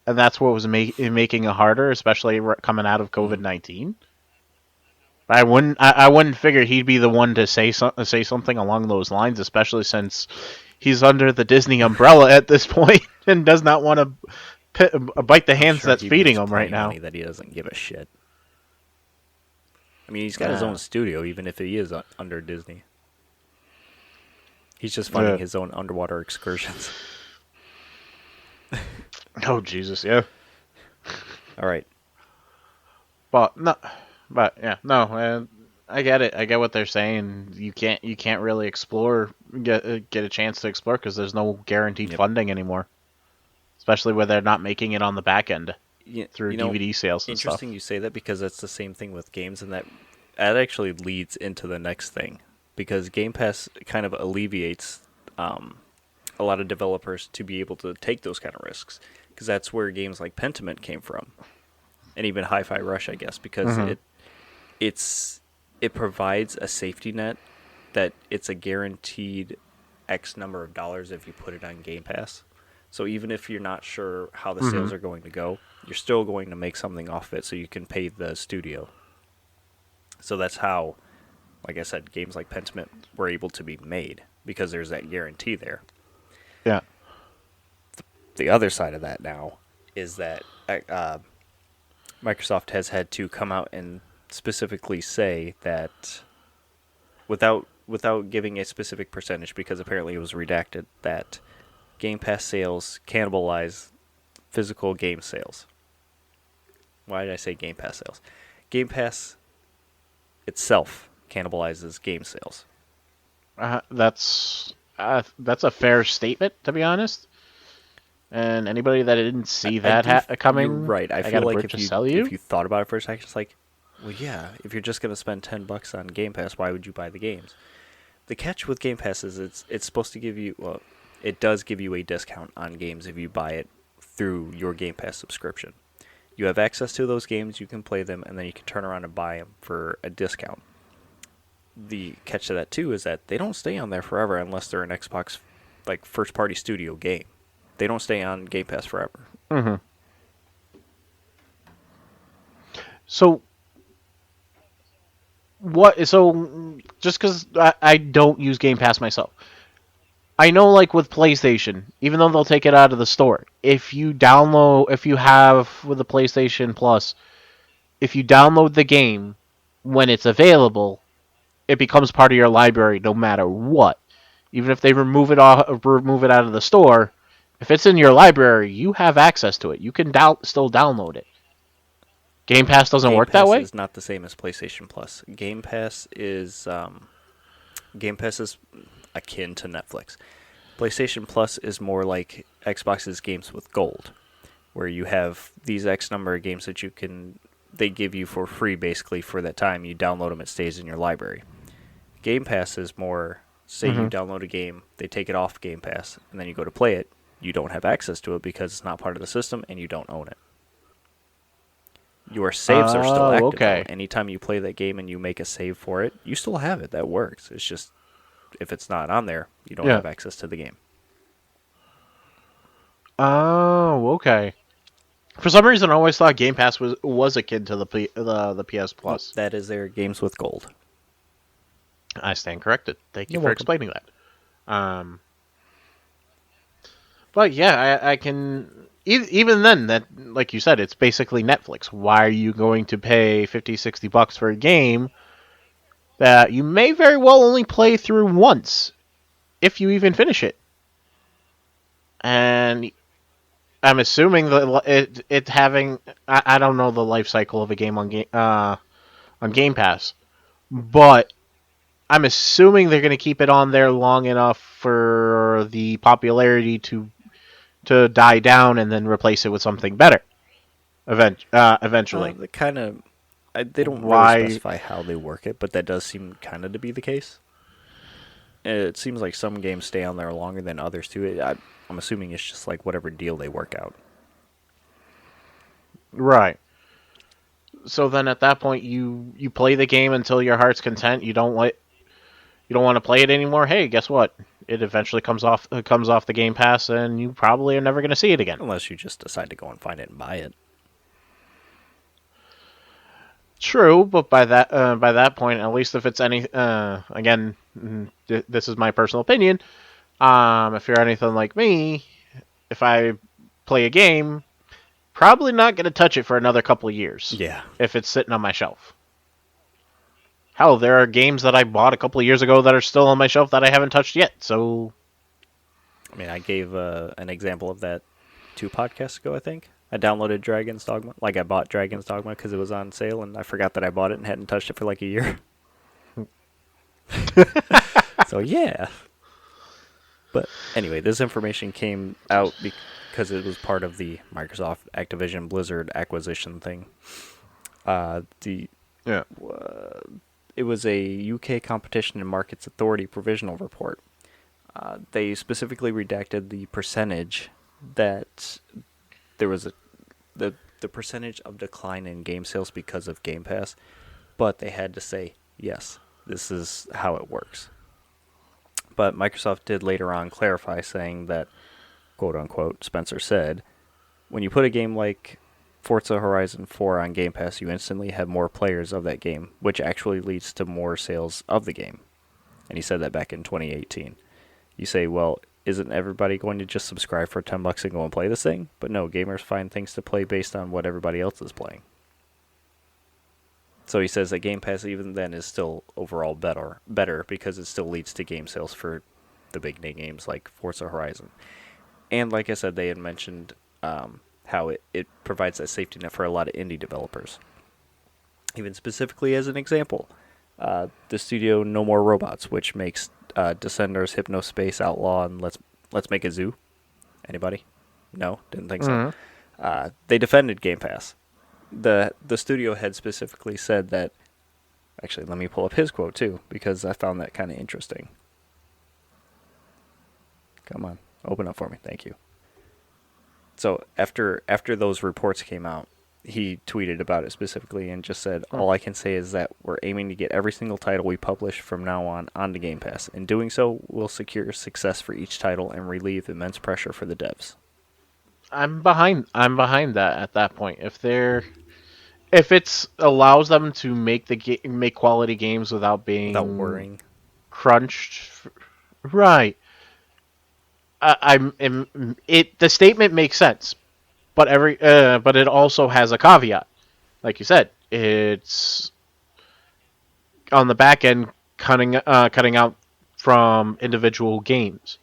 and that's what was making it harder, especially coming out of Mm-hmm. COVID-19. I wouldn't figure he'd be the one to say something along those lines, especially since he's under the Disney umbrella at this point and does not want to bite the I'm hands sure that's he feeding makes him right plenty now. money that he doesn't give a shit. I mean, he's got his own Uh, studio, even if he is under Disney. He's just funding uh, his own underwater excursions. oh Jesus, yeah. All right. But no, but yeah, no. I get it. I get what they're saying. You can't really get a chance to explore because there's no guaranteed Yep. funding anymore, especially where they're not making it on the back end through You know, DVD sales and interesting stuff. you say that because that's the same thing with games, and that actually leads into the next thing because Game Pass kind of alleviates a lot of developers to be able to take those kind of risks because that's where games like Pentiment came from, and even Hi-Fi Rush, I guess, because Mm-hmm. it's it provides a safety net that it's a guaranteed X number of dollars if you put it on Game Pass. So even if you're not sure how the Mm-hmm. sales are going to go, you're still going to make something off it so you can pay the studio. So that's how, like I said, games like Pentiment were able to be made because there's that guarantee there. Yeah. The other side of that now is that Microsoft has had to come out and specifically say that without giving a specific percentage, because apparently it was redacted, that Game Pass sales cannibalize physical game sales. Why did I say Game Pass sales? Game Pass itself cannibalizes game sales. That's a fair statement, to be honest. And anybody that didn't see I that do. You're coming, right. I I feel got a like bridge to sell you. if you thought about it for a second, it's like, well, yeah. If you're just gonna spend $10 on Game Pass, why would you buy the games? The catch with Game Pass is it's supposed to give you, well, it does give you a discount on games if you buy it through your Game Pass subscription. You have access to those games, you can play them, and then you can turn around and buy them for a discount. The catch to that too is that they don't stay on there forever unless they're an Xbox like first party studio game. They don't stay on Game Pass forever. Mm-hmm. So what? So just because I don't use Game Pass myself, I know like with PlayStation, even though they'll take it out of the store, if you have with the PlayStation Plus, if you download the game when it's available, it becomes part of your library no matter what. Even if they remove it out of the store, if it's in your library, you have access to it. You can still download it. Game Pass doesn't Game work that Pass way. is not the same as PlayStation Plus. Game Pass is akin to Netflix. PlayStation Plus is more like Xbox's games with gold, where you have these X number of games that they give you for free basically for that time. You download them, it stays in your library. Game Pass is more, say you Mm-hmm. download a game, they take it off Game Pass, and then you go to play it. You don't have access to it because it's not part of the system and you don't own it. Your saves are still Oh, active, though. okay. Anytime you play that game and you make a save for it, you still have it. That works. It's just, if it's not on there, you don't Yeah. have access to the game. Oh, okay. For some reason, I always thought Game Pass was akin to the PS Nope, Plus. that is their games with gold. I stand corrected. Thank you You're for welcome. explaining that. But yeah, I can even then that like you said, it's basically Netflix. Why are you going to pay 50, $60 for a game that you may very well only play through once if you even finish it? And I'm assuming that it having I don't know the life cycle of a game on Game Pass, but I'm assuming they're going to keep it on there long enough for the popularity to die down and then replace it with something better eventually. They kind of, they don't really Why? specify how they work it, but that does seem kind of to be the case. It seems like some games stay on there longer than others too. I'm assuming it's just like whatever deal they work out. Right. So then at that point you play the game until your heart's content. You don't want to play it anymore. Hey, guess what? It eventually comes off the Game Pass, and you probably are never going to see it again. Unless you just decide to go and find it and buy it. True, but by that point, at least if it's any again, this is my personal opinion. If you're anything like me, if I play a game, probably not going to touch it for another couple of years Yeah. if it's sitting on my shelf. Hell, there are games that I bought a couple of years ago that are still on my shelf that I haven't touched yet. So, I mean, I gave an example of that 2 podcasts ago, I think. I downloaded Dragon's Dogma. Like, I bought Dragon's Dogma because it was on sale, and I forgot that I bought it and hadn't touched it for like a year. So, yeah. But anyway, this information came out because it was part of the Microsoft Activision Blizzard acquisition thing. yeah. It was a UK Competition and Markets Authority provisional report. They specifically redacted the percentage that there was the percentage of decline in game sales because of Game Pass, but they had to say, yes, this is how it works. But Microsoft did later on clarify, saying that, quote unquote, Spencer said, when you put a game like Forza Horizon 4 on Game Pass, you instantly have more players of that game, which actually leads to more sales of the game. And he said that back in 2018. You say, well, isn't everybody going to just subscribe for $10 and go and play this thing? But no, gamers find things to play based on what everybody else is playing. So he says that Game Pass even then is still overall better because it still leads to game sales for the big name games like Forza Horizon. And like I said, they had mentioned how it provides that safety net for a lot of indie developers. Even specifically as an example, the studio No More Robots, which makes Descenders, Hypnospace, Outlaw, and Let's Make a Zoo. Anybody? No, didn't think so. They defended Game Pass. The studio head specifically said that. Actually, let me pull up his quote too because I found that kind of interesting. Come on, open up for me. Thank you. So after those reports came out, he tweeted about it specifically and just said, "All I can say is that we're aiming to get every single title we publish from now on onto Game Pass. In doing so, we'll secure success for each title and relieve immense pressure for the devs." I'm behind that at that point. If it's allows them to make make quality games without Without being worrying. crunched, right? The statement makes sense, but but it also has a caveat. Like you said, it's on the back end cutting out from individual games,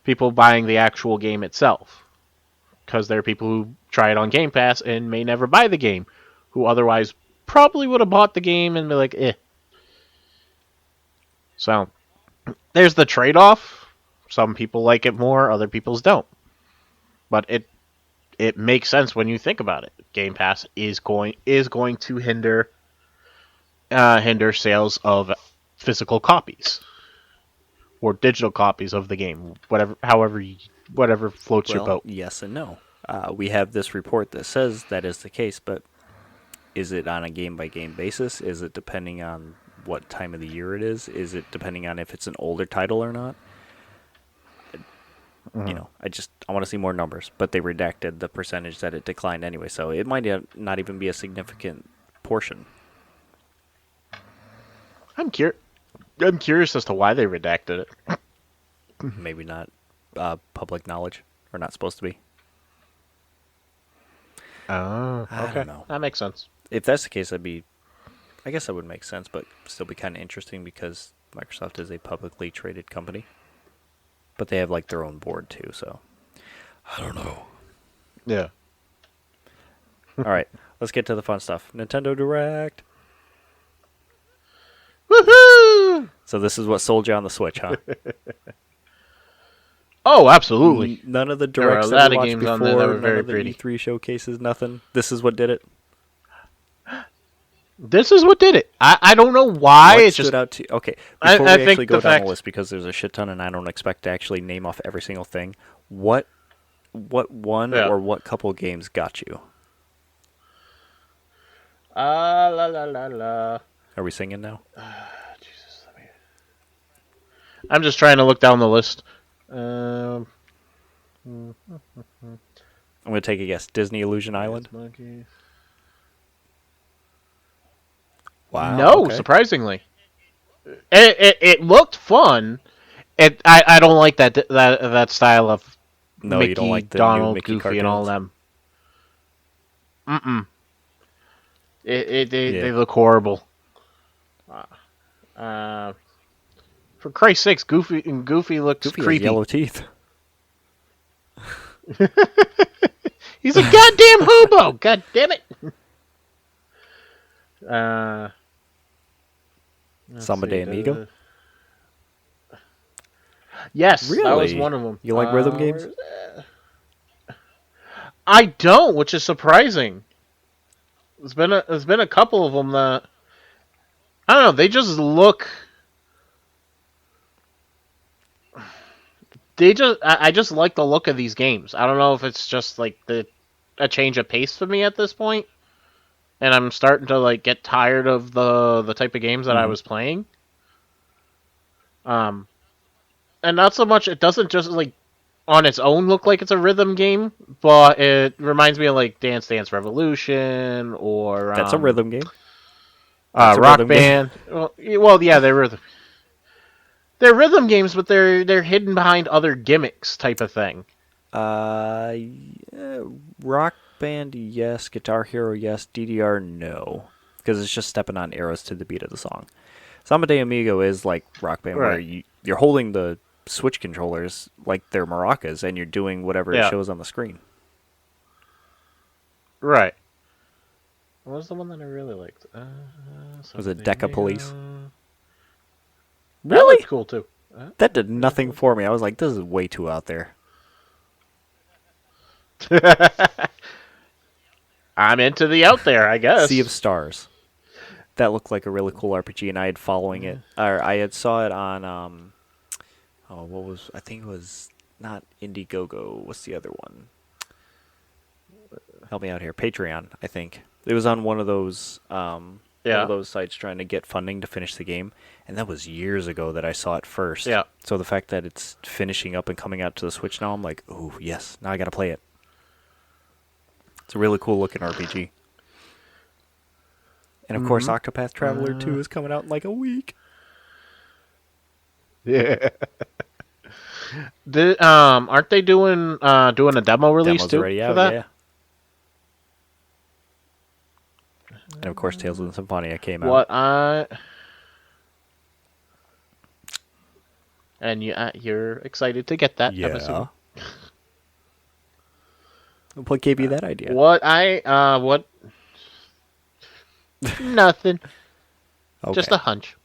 people buying the actual game itself, because there are people who try it on Game Pass and may never buy the game, who otherwise probably would have bought the game and be like, eh. So there's the trade-off. Some people like it more, other people's don't. But it makes sense when you think about it. Game Pass is going to hinder sales of physical copies or digital copies of the game, whatever floats your Well, boat. yes and no. We have this report that says that is the case, but is it on a game-by-game basis? Is it depending on what time of the year it is? Is it depending on if it's an older title or not? You know, I want to see more numbers, but they redacted the percentage that it declined anyway, so it might not even be a significant portion. I'm curious as to why they redacted it. Maybe not public knowledge, or not supposed to be. Oh, I okay. don't know. That makes sense. If that's the case, I guess that would make sense, but still be kind of interesting because Microsoft is a publicly traded company. But they have like their own board too, so I don't know. Yeah. All right, let's get to the fun stuff. Nintendo Direct. Woohoo! So this is what sold you on the Switch, huh? Oh, absolutely. None of the There were directs a that lot we of watched games on there that before, were none very of the pretty. E3 showcases, nothing. This is what did it. This is what did it. I don't know why. What It stood just out to okay, I before we think actually go the down fact the list because there's a shit ton and I don't expect to actually name off every single thing. What one yeah. or what couple games got you? La la la la. Are we singing now? Jesus, I'm just trying to look down the list. Um, I'm gonna take a guess. Disney Illusion Island. Monkey. Wow. No, okay. surprisingly, it looked fun. I don't like that style of No, Mickey, you don't like the new Donald, Mickey Goofy, cartoons? and all them. They Yeah. look horrible. For Christ's sakes, Goofy looks Goofy has creepy. yellow teeth. He's a goddamn hobo. God damn it. Samba de Amigo. Yes, that was Really? one of them. You like rhythm games? I don't, which is surprising. There's been a couple of them that I don't know. They just look. I just like the look of these games. I don't know if it's just like a change of pace for me at this point, and I'm starting to like get tired of the type of games that I was playing. And not so much. It doesn't just like on its own look like it's a rhythm game, but it reminds me of like Dance Dance Revolution or That's a rhythm game. That's a Rock rhythm game. Band. Well, yeah, they're rhythm. They're rhythm games, but they're hidden behind other gimmicks, type of thing. Yeah, Rock Band, yes. Guitar Hero, yes. DDR, no. because it's just stepping on arrows to the beat of the song. Samba de Amigo is like Rock Band, where Right. you're holding the Switch controllers like they're maracas, and you're doing whatever it Yeah. shows on the screen. Right. What was the one that I really liked? Was it Something Deca Amigo. Police? That Really? looked cool too. That did nothing for me. I was like, this is way too out there. I'm into the out there, I Sea of guess. Stars. That looked like a really cool RPG, and I had following it, or I had saw it on what was, I think it was not Indiegogo. What's the other one? Help me out here. Patreon, I think. It was on one of Yeah. those sites trying to get funding to finish the game, and that was years ago that I saw it first. Yeah. So the fact that it's finishing up and coming out to the Switch now, I'm like, oh yes, now I gotta play it. It's a really cool looking RPG. And of course, Octopath Traveler 2 is coming out in like a week. Yeah. Aren't they doing a demo release Demo's too already for out, that? yeah. And of course, Tales of the Symphonia came out. What I and you're excited to get that? I'm Yeah. assuming. What gave you that idea? What nothing. Okay. Just a hunch.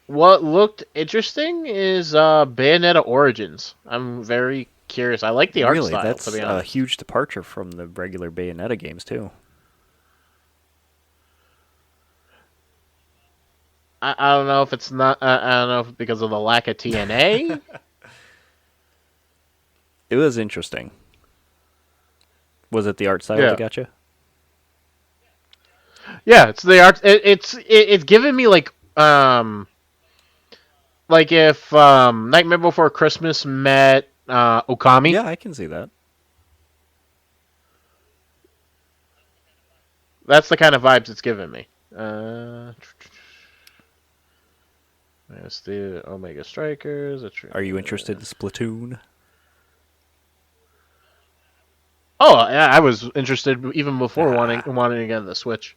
What looked interesting is Bayonetta Origins. I'm very curious. I like the art Really, style, that's to be a honest. huge departure from the regular Bayonetta games, too. I don't know if it's not. I don't know if because of the lack of TNA. It was interesting. Was it the art style Yeah. that got you? Yeah, it's the art. It's giving me like if Nightmare Before Christmas met Okami. Yeah, I can see that. That's the kind of vibes it's giving me. There's the Omega Strikers. Are you interested in Splatoon? Oh, yeah, I was interested even before wanting Ah. to get the Switch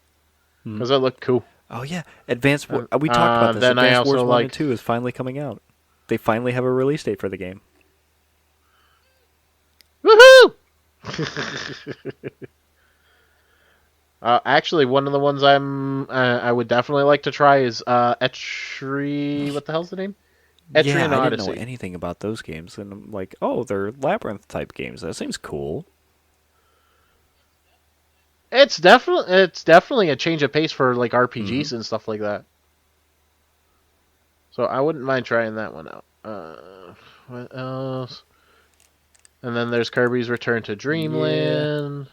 Hmm. because it looked cool. Oh, yeah. Advanced War. And, We talked about this. then I Advanced Wars also 1 and liked. 2 is finally coming out. They finally have a release date for the game. Woohoo! Actually, one of the ones I would definitely like to try is Etri. What the hell's the name? Yeah, Etrian I didn't know Odyssey. anything about those games, and I'm like, oh, they're Labyrinth type games. That seems cool. It's definitely a change of pace for like RPGs Mhm. and stuff like that. So I wouldn't mind trying that one out. What else? And then there's Kirby's Return to Yeah. Dreamland.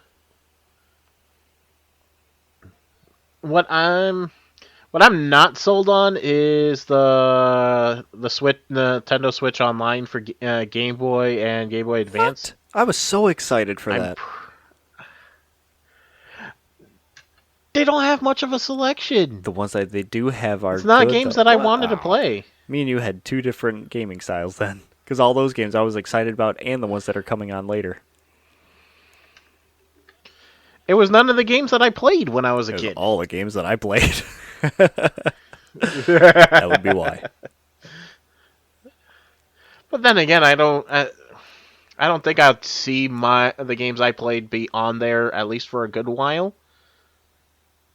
What I'm what I'm not sold on is the Switch, Nintendo Switch Online for Game Boy and Game Boy Advance. What? I was so excited for I'm that. They don't have much of a selection. The ones that they do have are It's not good, games though. that I What? wanted to Oh. play. Me and you had two different gaming styles then. Because all those games I was excited about, and the ones that are coming on later. It was none of the games that I played when I was a It was kid. all the games that I played. That would be why. But then again, I don't think I'd see the games I played be on there at least for a good while.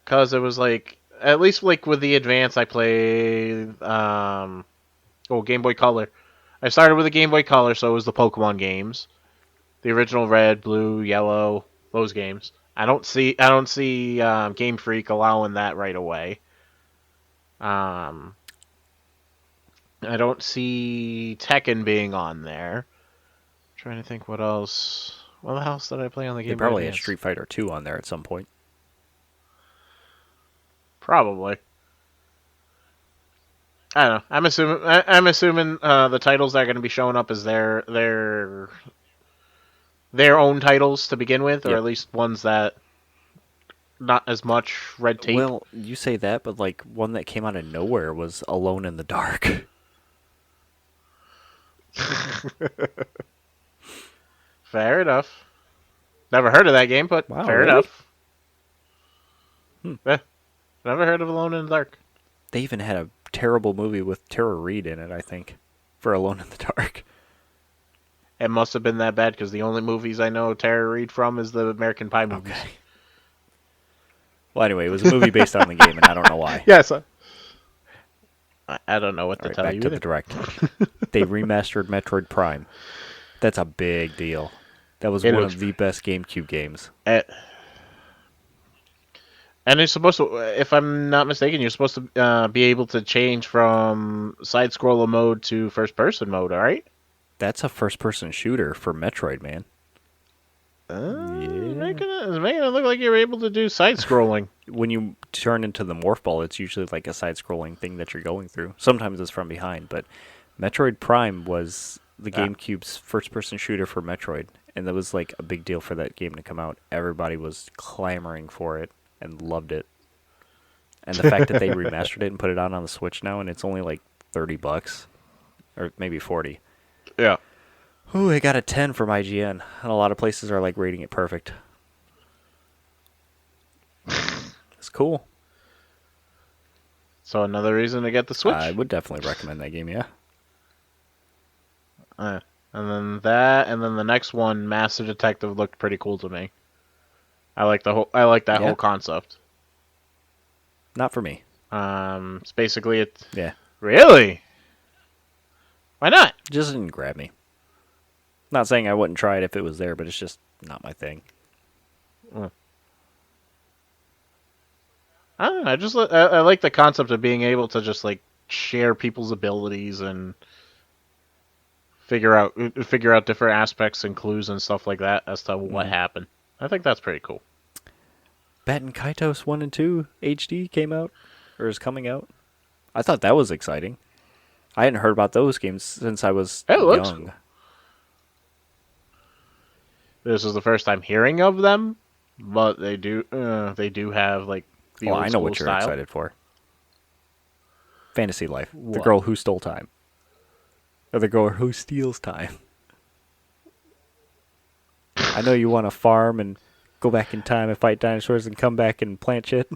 Cause it was like at least like with the Advance I played Game Boy Color. I started with the Game Boy Color, so it was the Pokemon games, the original Red, Blue, Yellow, those games. I don't see Game Freak allowing that right away. Um, I don't see Tekken being on there. Trying to think what else. What else did I play on the They Game Boy probably had Advance? Street Fighter 2 on there at some point. Probably. I don't know. I'm assuming the titles that are going to be showing up as their own titles to begin with, or Yep. at least ones that not as much red tape. Well, you say that, but like one that came out of nowhere was Alone in the Dark. Fair enough. Never heard of that game, but Wow, fair really? enough. Eh, never heard of Alone in the Dark. They even had a terrible movie with Tara Reid in it, I think, for Alone in the Dark. It must have been that bad because the only movies I know Tara Reid from is the American Pie movies. Okay. Well, anyway, it was a movie based on the game, and I don't know why. Yes. I don't know what All to right, tell back you to either. the direct. They remastered Metroid Prime. That's a big deal. That was It one looks of the best GameCube games. And it's supposed to, if I'm not mistaken, you're supposed to be able to change from side-scroller mode to first-person mode, all right? That's a first-person shooter for Metroid, man. It's making it look like you're able to do side-scrolling. When you turn into the morph ball, it's usually like a side-scrolling thing that you're going through. Sometimes it's from behind, but Metroid Prime was the GameCube's first-person shooter for Metroid, and that was like a big deal for that game to come out. Everybody was clamoring for it and loved it. And the fact that they remastered it and put it on the Switch now, and it's only like $30 or maybe 40. Yeah. Ooh, it got a 10 from IGN, and a lot of places are like rating it perfect. It's cool. So another reason to get the Switch. I would definitely recommend that game, yeah. And then that, and then the next one, Master Detective, looked pretty cool to me. I like that Yeah. whole concept. Not for me. It's basically it. Yeah. Really? Why not? Just didn't grab me. Not saying I wouldn't try it if it was there, but it's just not my thing. I don't know. I like the concept of being able to just like share people's abilities and figure out different aspects and clues and stuff like that as to what happened. I think that's pretty cool. Batten Kaitos 1 and 2 HD came out, or is coming out. I thought that was exciting. I hadn't heard about those games since I was young. Cool. This is the first time hearing of them, but they do have like the old I know school what you're style. excited for. Fantasy Life. The What? girl who stole time. Or the girl who steals time. I know you want to farm and go back in time and fight dinosaurs and come back and plant shit.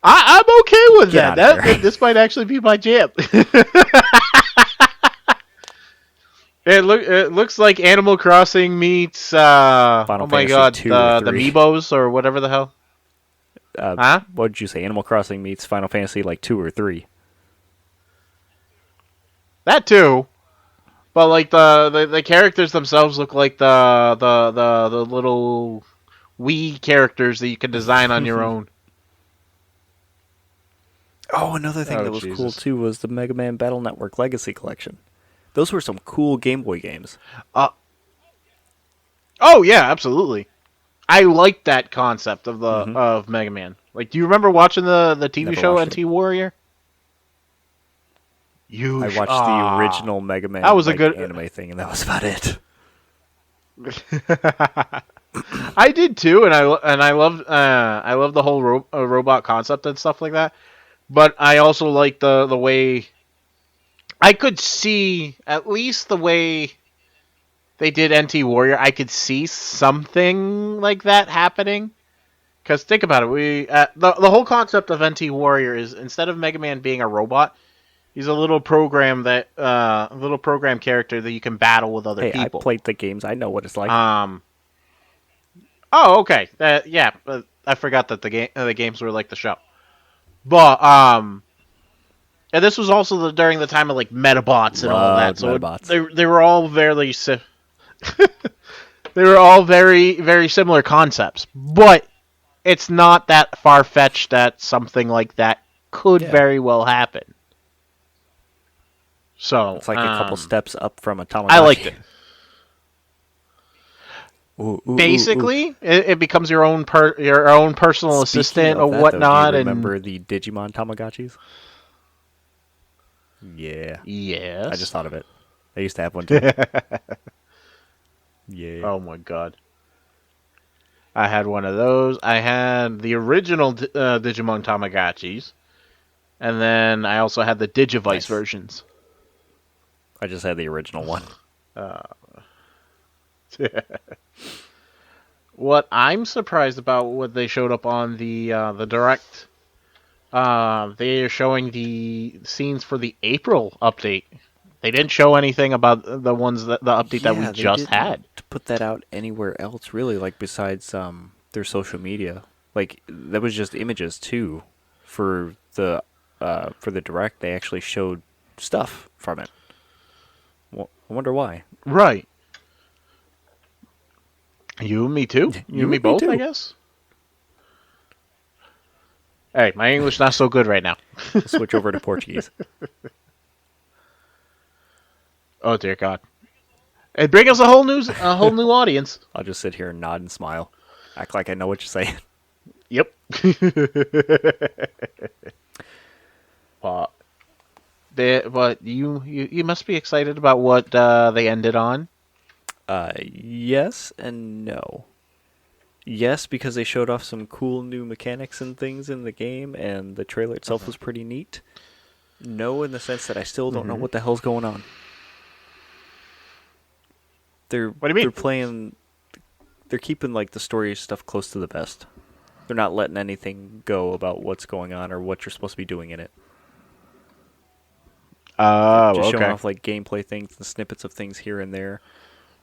I'm okay with Get that. out of here. This might actually be my jam. It looks like Animal Crossing meets oh my Fantasy god, 2 or the 3. Amiibos or whatever the hell. Huh? What did you say? Animal Crossing meets Final Fantasy like 2 or 3. That too. But like the characters themselves look like the little Wii characters that you can design on your own. Oh, another thing that was cool too was the Mega Man Battle Network Legacy Collection. Those were some cool Game Boy games. Oh yeah, absolutely. I like that concept of of Mega Man. Like, do you remember watching the TV Never show watched NT Warrior? I watched the original Mega Man that was a good anime thing, and that was about it. I did too, and I loved the whole robot concept and stuff like that. But I also like the way I could see at least the way they did NT Warrior. I could see something like that happening. Because think about it, the whole concept of NT Warrior is instead of Mega Man being a robot, he's a little program character that you can battle with other people. I played the games. I know what it's like. Oh, okay. Yeah, I forgot that the games were like the show. But and this was also during the time of like Metabots and all that. So they were all very they were all very very similar concepts, but it's not that far fetched that something like that could very well happen. So it's like a couple steps up from a Tamagotchi. I liked it. Basically, it becomes your own personal assistant or whatnot. Do you remember the Digimon Tamagotchis? Yeah. Yes. I just thought of it. I used to have one too. Yeah. Oh my god. I had one of those. I had the original Digimon Tamagotchis, and then I also had the Digivice versions. I just had the original one. What I'm surprised about what they showed up on the direct, they are showing the scenes for the April update. They didn't show anything about the ones that the update that we Yeah, they just didn't had. put that out anywhere else, really, like besides their social media. Like that was just images too. For the direct, they actually showed stuff from it. Well, I wonder why. Right. You and me too. You and You me and me both, I too. guess. Hey, my English not so good right now. We'll switch over to Portuguese. Oh dear God! It bring us a whole new audience. I'll just sit here and nod and smile, act like I know what you're saying. Yep. But but you must be excited about what they ended on. Yes and no. Yes, because they showed off some cool new mechanics and things in the game, and the trailer itself was pretty neat. No, in the sense that I still don't know Mm-hmm. what the hell's going on. They're What do you mean? they're playing, they're keeping like the story stuff close to the vest. They're not letting anything go about what's going on or what you're supposed to be doing in it. Oh, Just showing okay. off like gameplay things and snippets of things here and there.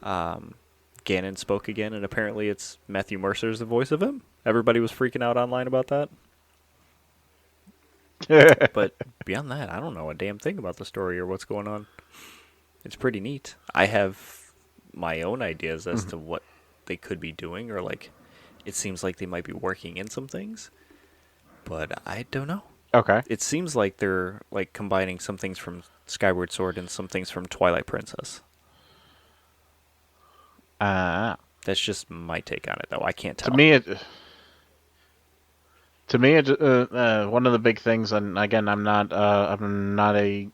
Ganon spoke again, and apparently it's Matthew Mercer's the voice of him. Everybody was freaking out online about that. But beyond that, I don't know a damn thing about the story or what's going on. It's pretty neat. I have my own ideas as to what they could be doing, or like, it seems like they might be working in some things, but I don't know. Okay. It seems like they're like combining some things from Skyward Sword and some things from Twilight Princess. Uh, That's just my take on it, though. I can't to tell. me, it one of the big things, and again, I'm not a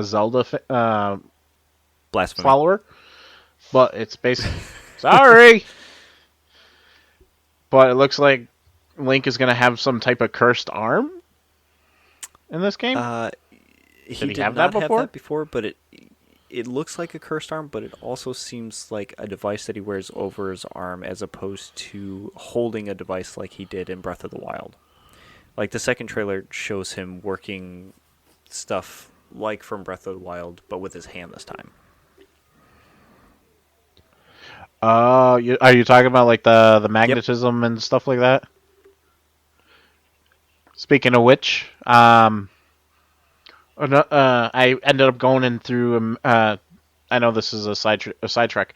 Zelda Blasphemy. follower, but it's basically sorry, but it looks like Link is gonna have some type of cursed arm in this game. Uh, Did he he did have that not have before? that before, but it looks like a cursed arm, but it also seems like a device that he wears over his arm as opposed to holding a device like he did in Breath of the Wild. Like the second trailer shows him working stuff like from Breath of the Wild, but with his hand this time. Are you talking about like the Yep. magnetism and stuff like that? Speaking of which, I ended up going in through. I know this is a sidetrack.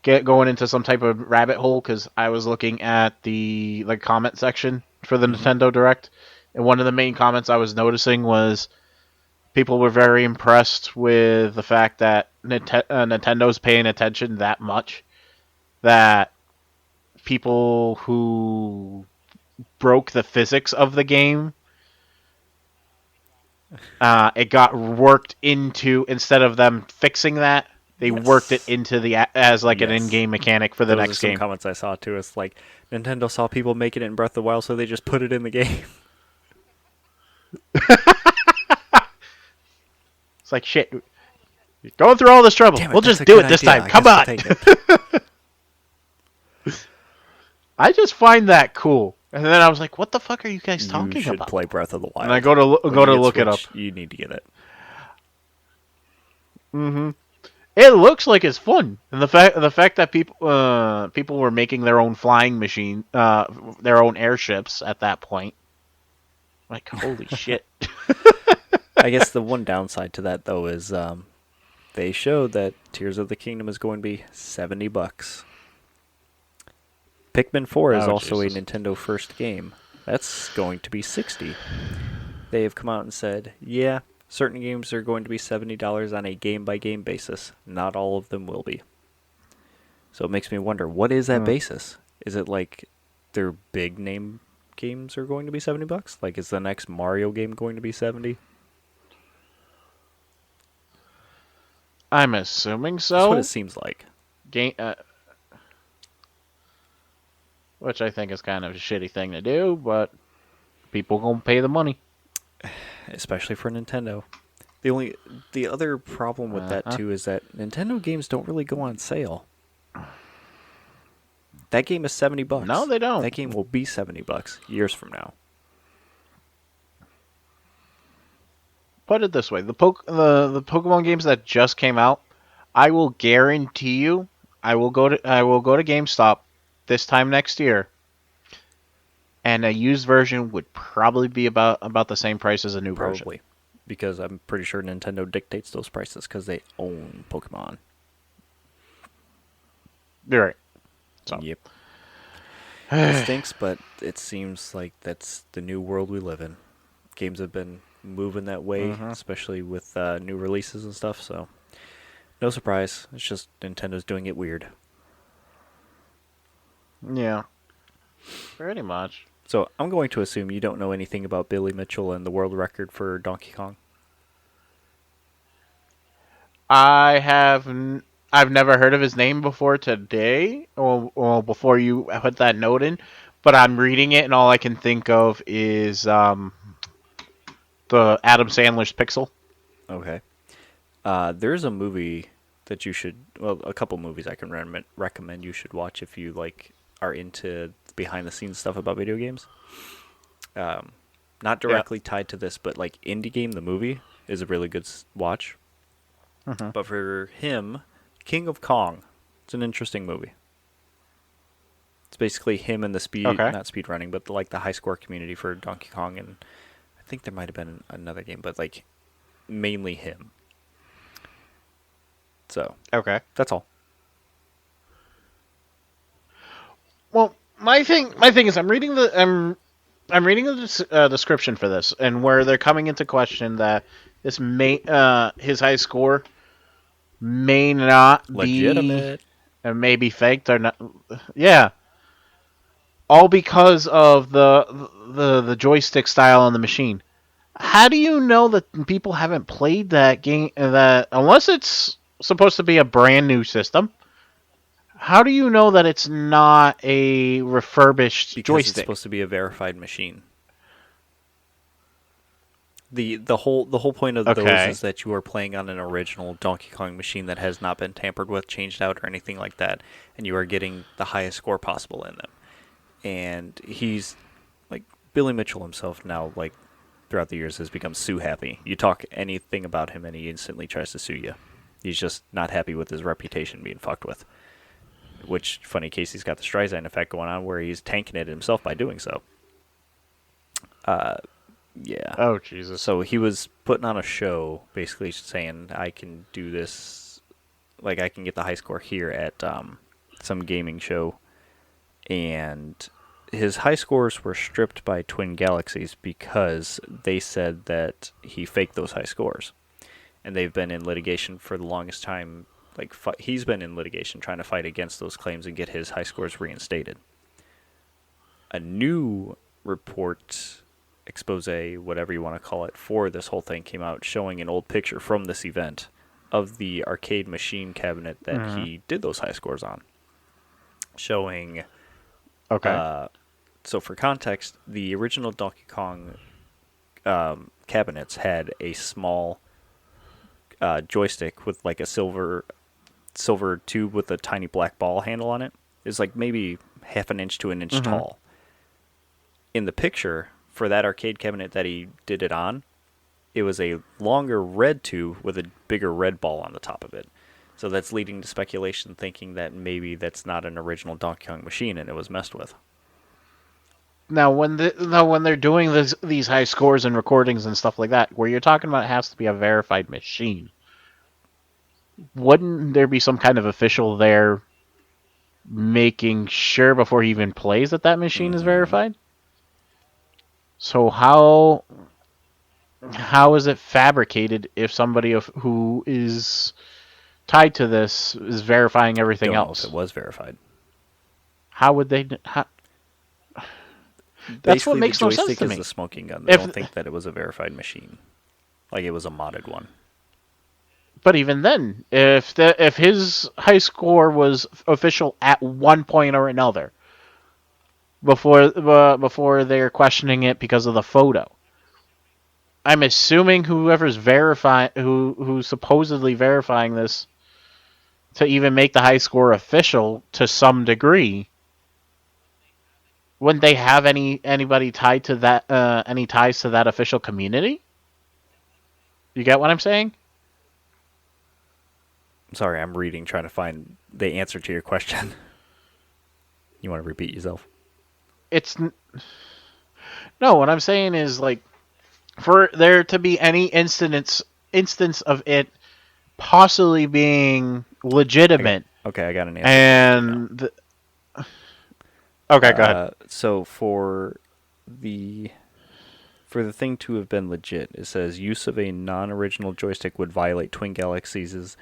Going into some type of rabbit hole because I was looking at the like comment section for the Mm-hmm. Nintendo Direct, and one of the main comments I was noticing was people were very impressed with the fact that Nintendo's paying attention that much that people who broke the physics of the game, it got worked into instead of them fixing that. They worked it Yes. into the as like an Yes. in-game mechanic for the Those are next some game. comments I saw too. It's like Nintendo saw people making it in Breath of the Wild, so they just put it in the game. It's like shit. You're going through all this trouble. Damn it, We'll that's just a do good it this idea. time. I Come guess we'll on. take it. I just find that cool. And then I was like, "What the fuck are you guys You talking should about?" play Breath of the And I Wild. When go you to get look it up. Switch, you need to get it. Mm-hmm. It looks like it's fun, and the fact that people were making their own flying machine, their own airships at that point, like holy shit. I guess the one downside to that though is they showed that Tears of the Kingdom is going to be $70. Pikmin 4 is Oh also a Jesus. Nintendo first game. That's going to be 60. They have come out and said, yeah, certain games are going to be $70 on a game by game basis. Not all of them will be. So it makes me wonder, what is that Mm. basis? Is it like their big name games are going to be $70? Like is the next Mario game going to be 70? I'm assuming That's what it so. seems like. Game, which I think is kind of a shitty thing to do, but people gonna pay the money. Especially for Nintendo. The other problem with Uh that huh. too is that Nintendo games don't really go on sale. That game is No, $70. they don't. That game will be $70 years from now. Put it this way: the Pokemon games that just came out, I will guarantee you, I will go to GameStop this time next year, and a used version would probably be about the same price as a new version. Probably. Because I'm pretty sure Nintendo dictates those prices because they own Pokemon. You're right. So. Yep. It stinks, but it seems like that's the new world we live in. Games have been moving that way, especially with new releases and stuff, so no surprise. It's just Nintendo's doing it weird. Yeah. Pretty much. So I'm going to assume you don't know anything about Billy Mitchell and the world record for Donkey Kong. I've never heard of his name before today, or before you put that note in, but I'm reading it and all I can think of is the Adam Sandler's Pixel. Okay. There's a movie that you should, well, a couple movies I can recommend you should watch if you like are into behind the scenes stuff about video games. Not directly tied to this, but like Indie Game the movie is a really good watch. But for him, King of Kong, it's an interesting movie. It's basically him and the not speed running, but like the high score community for Donkey Kong, and I think there might have been another game, but like mainly him. So that's all. Well, my thing is I'm reading the description for this, and where they're coming into question that this his high score may not Legitimate. be and may be faked or not. Yeah, all because of the joystick style on the machine. How do you know that people haven't played that game? That unless it's supposed to be a brand new system, how do you know that it's not a refurbished Because joystick? it's supposed to be a verified machine. The whole point of those is that you are playing on an original Donkey Kong machine that has not been tampered with, changed out, or anything like that, and you are getting the highest score possible in them. And he's like Billy Mitchell himself now, like throughout the years, has become sue happy. You talk anything about him, and he instantly tries to sue you. He's just not happy with his reputation being fucked with. Which, funny case, he's got the Streisand effect going on, where he's tanking it himself by doing so. Yeah. Oh, Jesus. So he was putting on a show, basically saying, I can do this, like I can get the high score here at some gaming show. And his high scores were stripped by Twin Galaxies because they said that he faked those high scores. And they've been in litigation for the longest time. Like he's been in litigation trying to fight against those claims and get his high scores reinstated. A new report, expose, whatever you want to call it, for this whole thing came out showing an old picture from this event of the arcade machine cabinet that he did those high scores on. Showing... So for context, the original Donkey Kong cabinets had a small joystick with like a silver tube with a tiny black ball handle on it. It's like maybe half an inch to an inch tall. In the picture, for that arcade cabinet that he did it on, it was a longer red tube with a bigger red ball on the top of it. So that's leading to speculation thinking that maybe that's not an original Donkey Kong machine and it was messed with. Now, when they're doing these high scores and recordings and stuff like that, where you're talking about it has to be a verified machine, wouldn't there be some kind of official there making sure before he even plays that machine is verified? So how is it fabricated if somebody who is tied to this is verifying everything Don't else? know if it was verified. How would they? That's what makes no sense to me. The joystick is the smoking gun. They don't think that it was a verified machine, like it was a modded one. But even then, if his high score was official at one point or another, before they're questioning it because of the photo, I'm assuming whoever's who's supposedly verifying this to even make the high score official to some degree Wouldn't they have anybody tied to that? Any ties to that official community? You get what I'm saying? I'm sorry, I'm reading, trying to find the answer to your question. You want to repeat yourself? It's no. What I'm saying is like for there to be any instance of it possibly being legitimate I got an answer for you too now. and okay, go ahead. So the for the thing to have been legit, it says use of a non-original joystick would violate Twin Galaxies'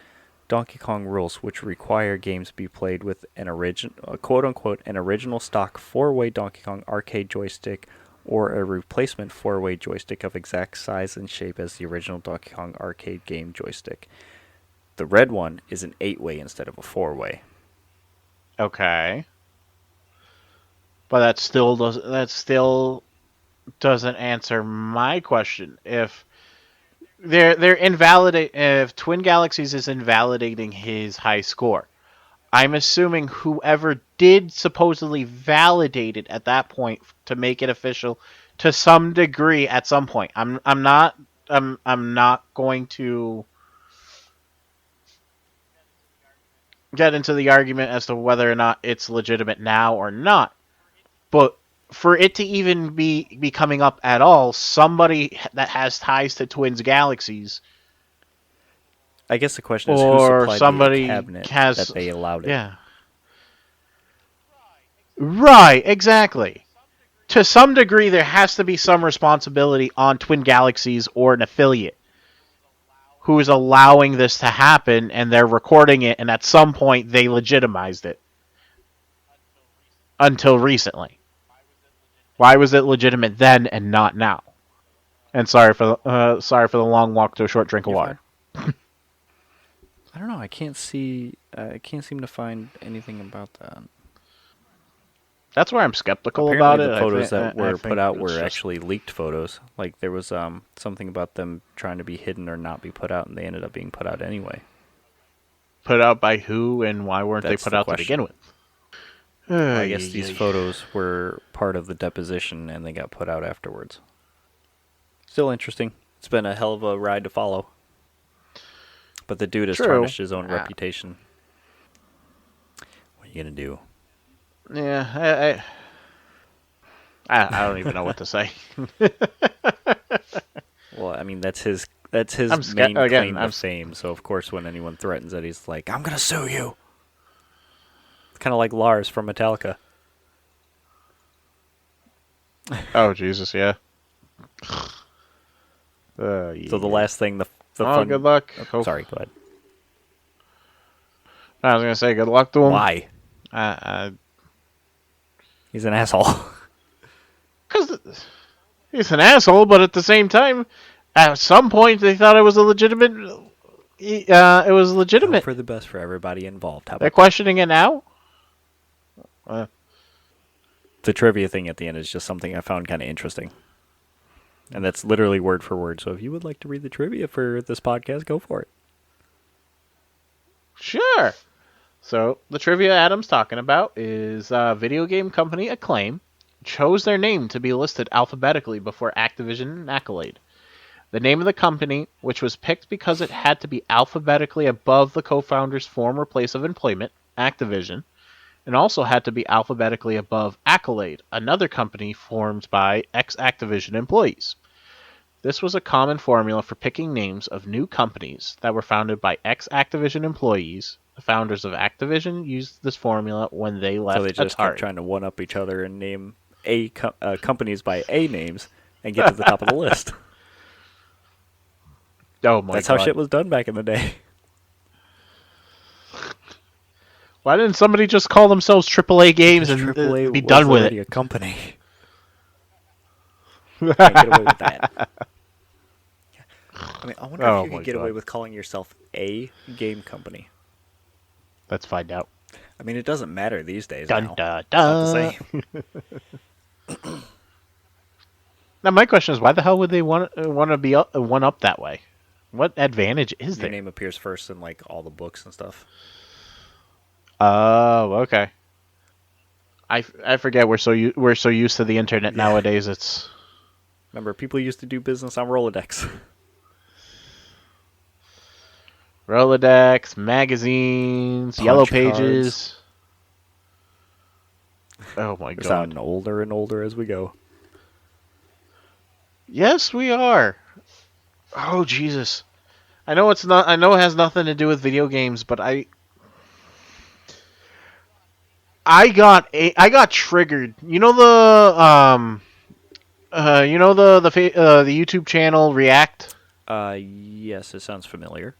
Donkey Kong rules, which require games be played with an original, quote unquote, an original stock four-way Donkey Kong arcade joystick or a replacement four-way joystick of exact size and shape as the original Donkey Kong arcade game joystick. The red one is an eight-way instead of a four-way. Okay, but that still doesn't answer my question. If they're invalidate if Twin Galaxies is invalidating his high score, I'm assuming whoever did supposedly validate it at that point to make it official to some degree at some point. I'm not going to get into the argument as to whether or not it's legitimate now or not. But for it to even be coming up at all, somebody that has ties to Twins Galaxies I guess the question is who or supplied the somebody cabinet that has they allowed it. yeah. Right, exactly. To some degree there has to be some responsibility on Twin Galaxies or an affiliate who is allowing this to happen and they're recording it and at some point they legitimized it until recently. Why was it legitimate then and not now? And sorry for the long walk to a short drink of You're water. fine. I don't know. I can't see. I can't seem to find anything about that. That's why I'm skeptical Apparently, about the it. photos that I were put think out it's were just actually leaked photos. Like there was something about them trying to be hidden or not be put out, and they ended up being put out anyway. put out by who and why weren't they That's put the out to question. begin with? Well, I guess these photos were part of the deposition, and they got put out afterwards. Still interesting. It's been a hell of a ride to follow. But the dude has True. tarnished his own reputation. What are you gonna do? Yeah, I don't even know what to say. Well, I mean that's his main claim to fame. So of course, when anyone threatens it, he's like, "I'm gonna sue you." It's kind of like Lars from Metallica. Oh Jesus, yeah. Yeah. So the last thing, the oh, fun. good luck. Oh, sorry, go ahead. I was gonna say good luck to him. Why? He's an asshole. Because he's an asshole, but at the same time, at some point they thought it was a legitimate. It was legitimate. Hope for the best for everybody involved. How They're about questioning it now. the trivia thing at the end is just something I found kind of interesting. And that's literally word for word. So if you would like to read the trivia for this podcast, go for it. Sure. So the trivia Adam's talking about is video game company Acclaim chose their name to be listed alphabetically before Activision and Accolade. The name of the company, which was picked because it had to be alphabetically above the co-founder's former place of employment, Activision, and also had to be alphabetically above Accolade, another company formed by ex-Activision employees. This was a common formula for picking names of new companies that were founded by ex-Activision employees. The founders of Activision used this formula when they left So they just Atari. kept trying to one-up each other and name companies by A names and get to the top of the list. Oh my That's god. how shit was done back in the day. Why didn't somebody just call themselves AAA games Because and AAA be was done with already it? a company. Can't get away with that. I mean, I wonder if you could get away with calling yourself a game company. Let's find out. I mean, it doesn't matter these days Dun, now. dun, Not dun. the same. Now my question is, why the hell would they want to be one up that way? What advantage is Your there? name appears first in like all the books and stuff. Oh, okay. I forget we're so used to the internet Yeah. nowadays. It's Remember, people used to do business on Rolodex. Rolodex, magazines, Yellow Punch cards. Pages. Oh my We're god. sounding older and older as we go. Yes, we are. Oh Jesus. I know it's not. I know it has nothing to do with video games, but I got triggered. You know the YouTube channel React. Yes, it sounds familiar.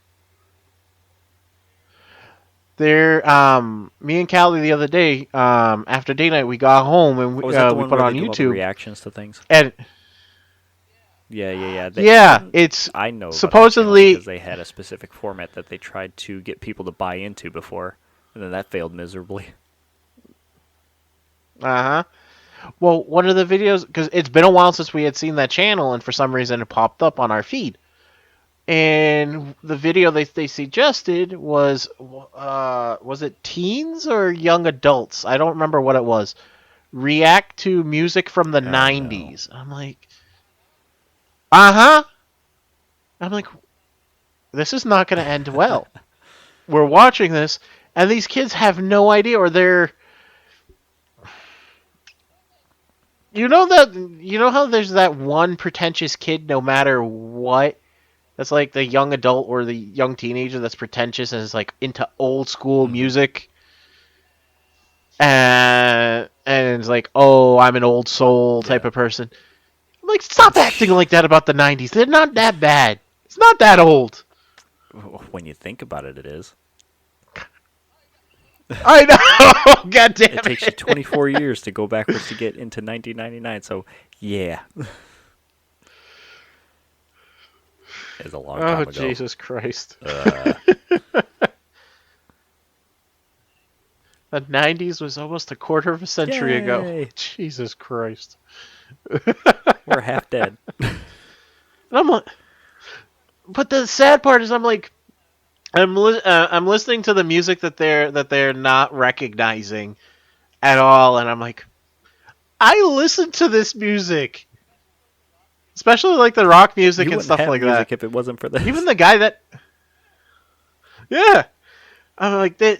There, me and Callie the other day, after date night, we got home and Oh, is that the we one put where it they on do all the YouTube. reactions to things? And Yeah. yeah, it's I know about that channel supposedly. because they had a specific format that they tried to get people to buy into before, and then that failed miserably. Uh huh. Well, one of the videos, because it's been a while since we had seen that channel, and for some reason it popped up on our feed. And the video they suggested was it teens or young adults? I don't remember what it was. React to music from the Oh no. 90s. I'm like, uh huh. I'm like, this is not going to end well. We're watching this, and these kids have no idea, or they're. You know how there's that one pretentious kid, no matter what, that's like the young adult or the young teenager that's pretentious and is like into old school Mm-hmm. music, and it's like, oh, I'm an old soul type Yeah. of person. I'm like, stop acting like that about the '90s. They're not that bad. It's not that old. When you think about it, it is. I know. God damn It takes you 24 years to go backwards to get into 1999. So, yeah, it's a long time Oh ago. Jesus Christ. Uh, The '90s was almost a quarter of a century ago. Yay! Jesus Christ. We're half dead. And I'm like, but the sad part is, I'm listening to the music that they're not recognizing at all, and I'm like, I listen to this music, especially like the rock music You and wouldn't stuff have like music that. if it wasn't for this. Even the guy that, yeah, I'm like that,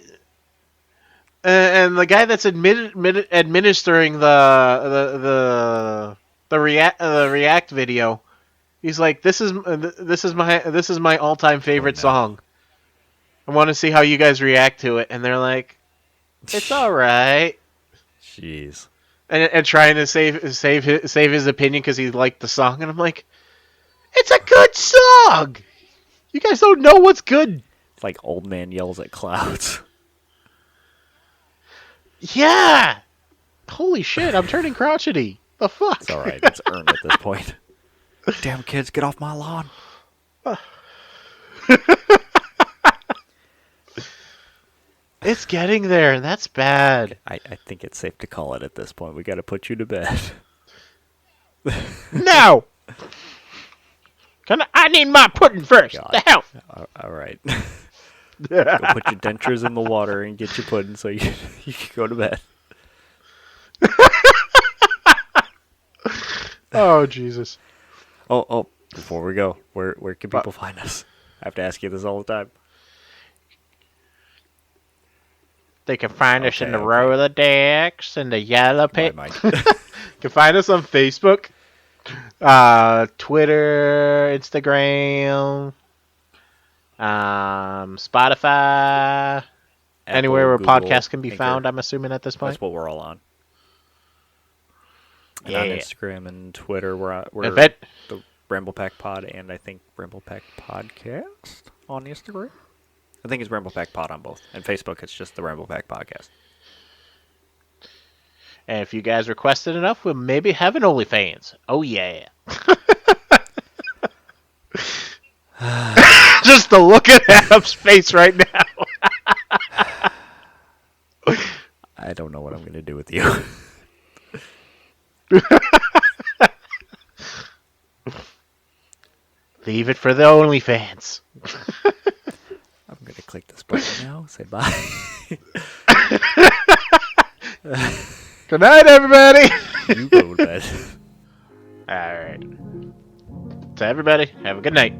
and the guy that's administering the React video. He's like, this is my all time Oh favorite no. song. I want to see how you guys react to it, and they're like, it's all right, Jeez. and trying to save his opinion because he liked the song, and I'm like, it's a good song. You guys don't know what's good. It's like old man yells at clouds. Yeah. Holy shit! I'm turning crotchety. The fuck? It's alright. It's earned at this point. Damn kids, get off my lawn. It's getting there, and that's bad. I think it's safe to call it at this point. We got to put you to bed. No. I need my pudding first. God. The hell. All right. Go put your dentures in the water and get your pudding so you can go to bed. Oh Jesus. Oh, before we go, where can people find us? I have to ask you this all the time. They can find us in the Okay. Rolodex and the Yellow My Page. mind. You can find us on Facebook, Twitter, Instagram, Spotify, anywhere where Apple, Google, podcasts can be Anchor. found. I'm assuming at this point. That's what we're all on. And Yeah. on Instagram and Twitter, we're If it, the Ramble Pack Pod and I think Ramble Pack Podcast on Instagram. I think it's Ramble Pack Pod on both. And Facebook, it's just the Ramble Pack Podcast. and if you guys requested enough, we'll maybe have an OnlyFans. Oh yeah. Just the look at Adam's face right now. I don't know what I'm going to do with you. Leave it for the OnlyFans. I'm going to click this button now. Say bye. Good night, everybody. You go to bed. All right. So everybody, have a good night.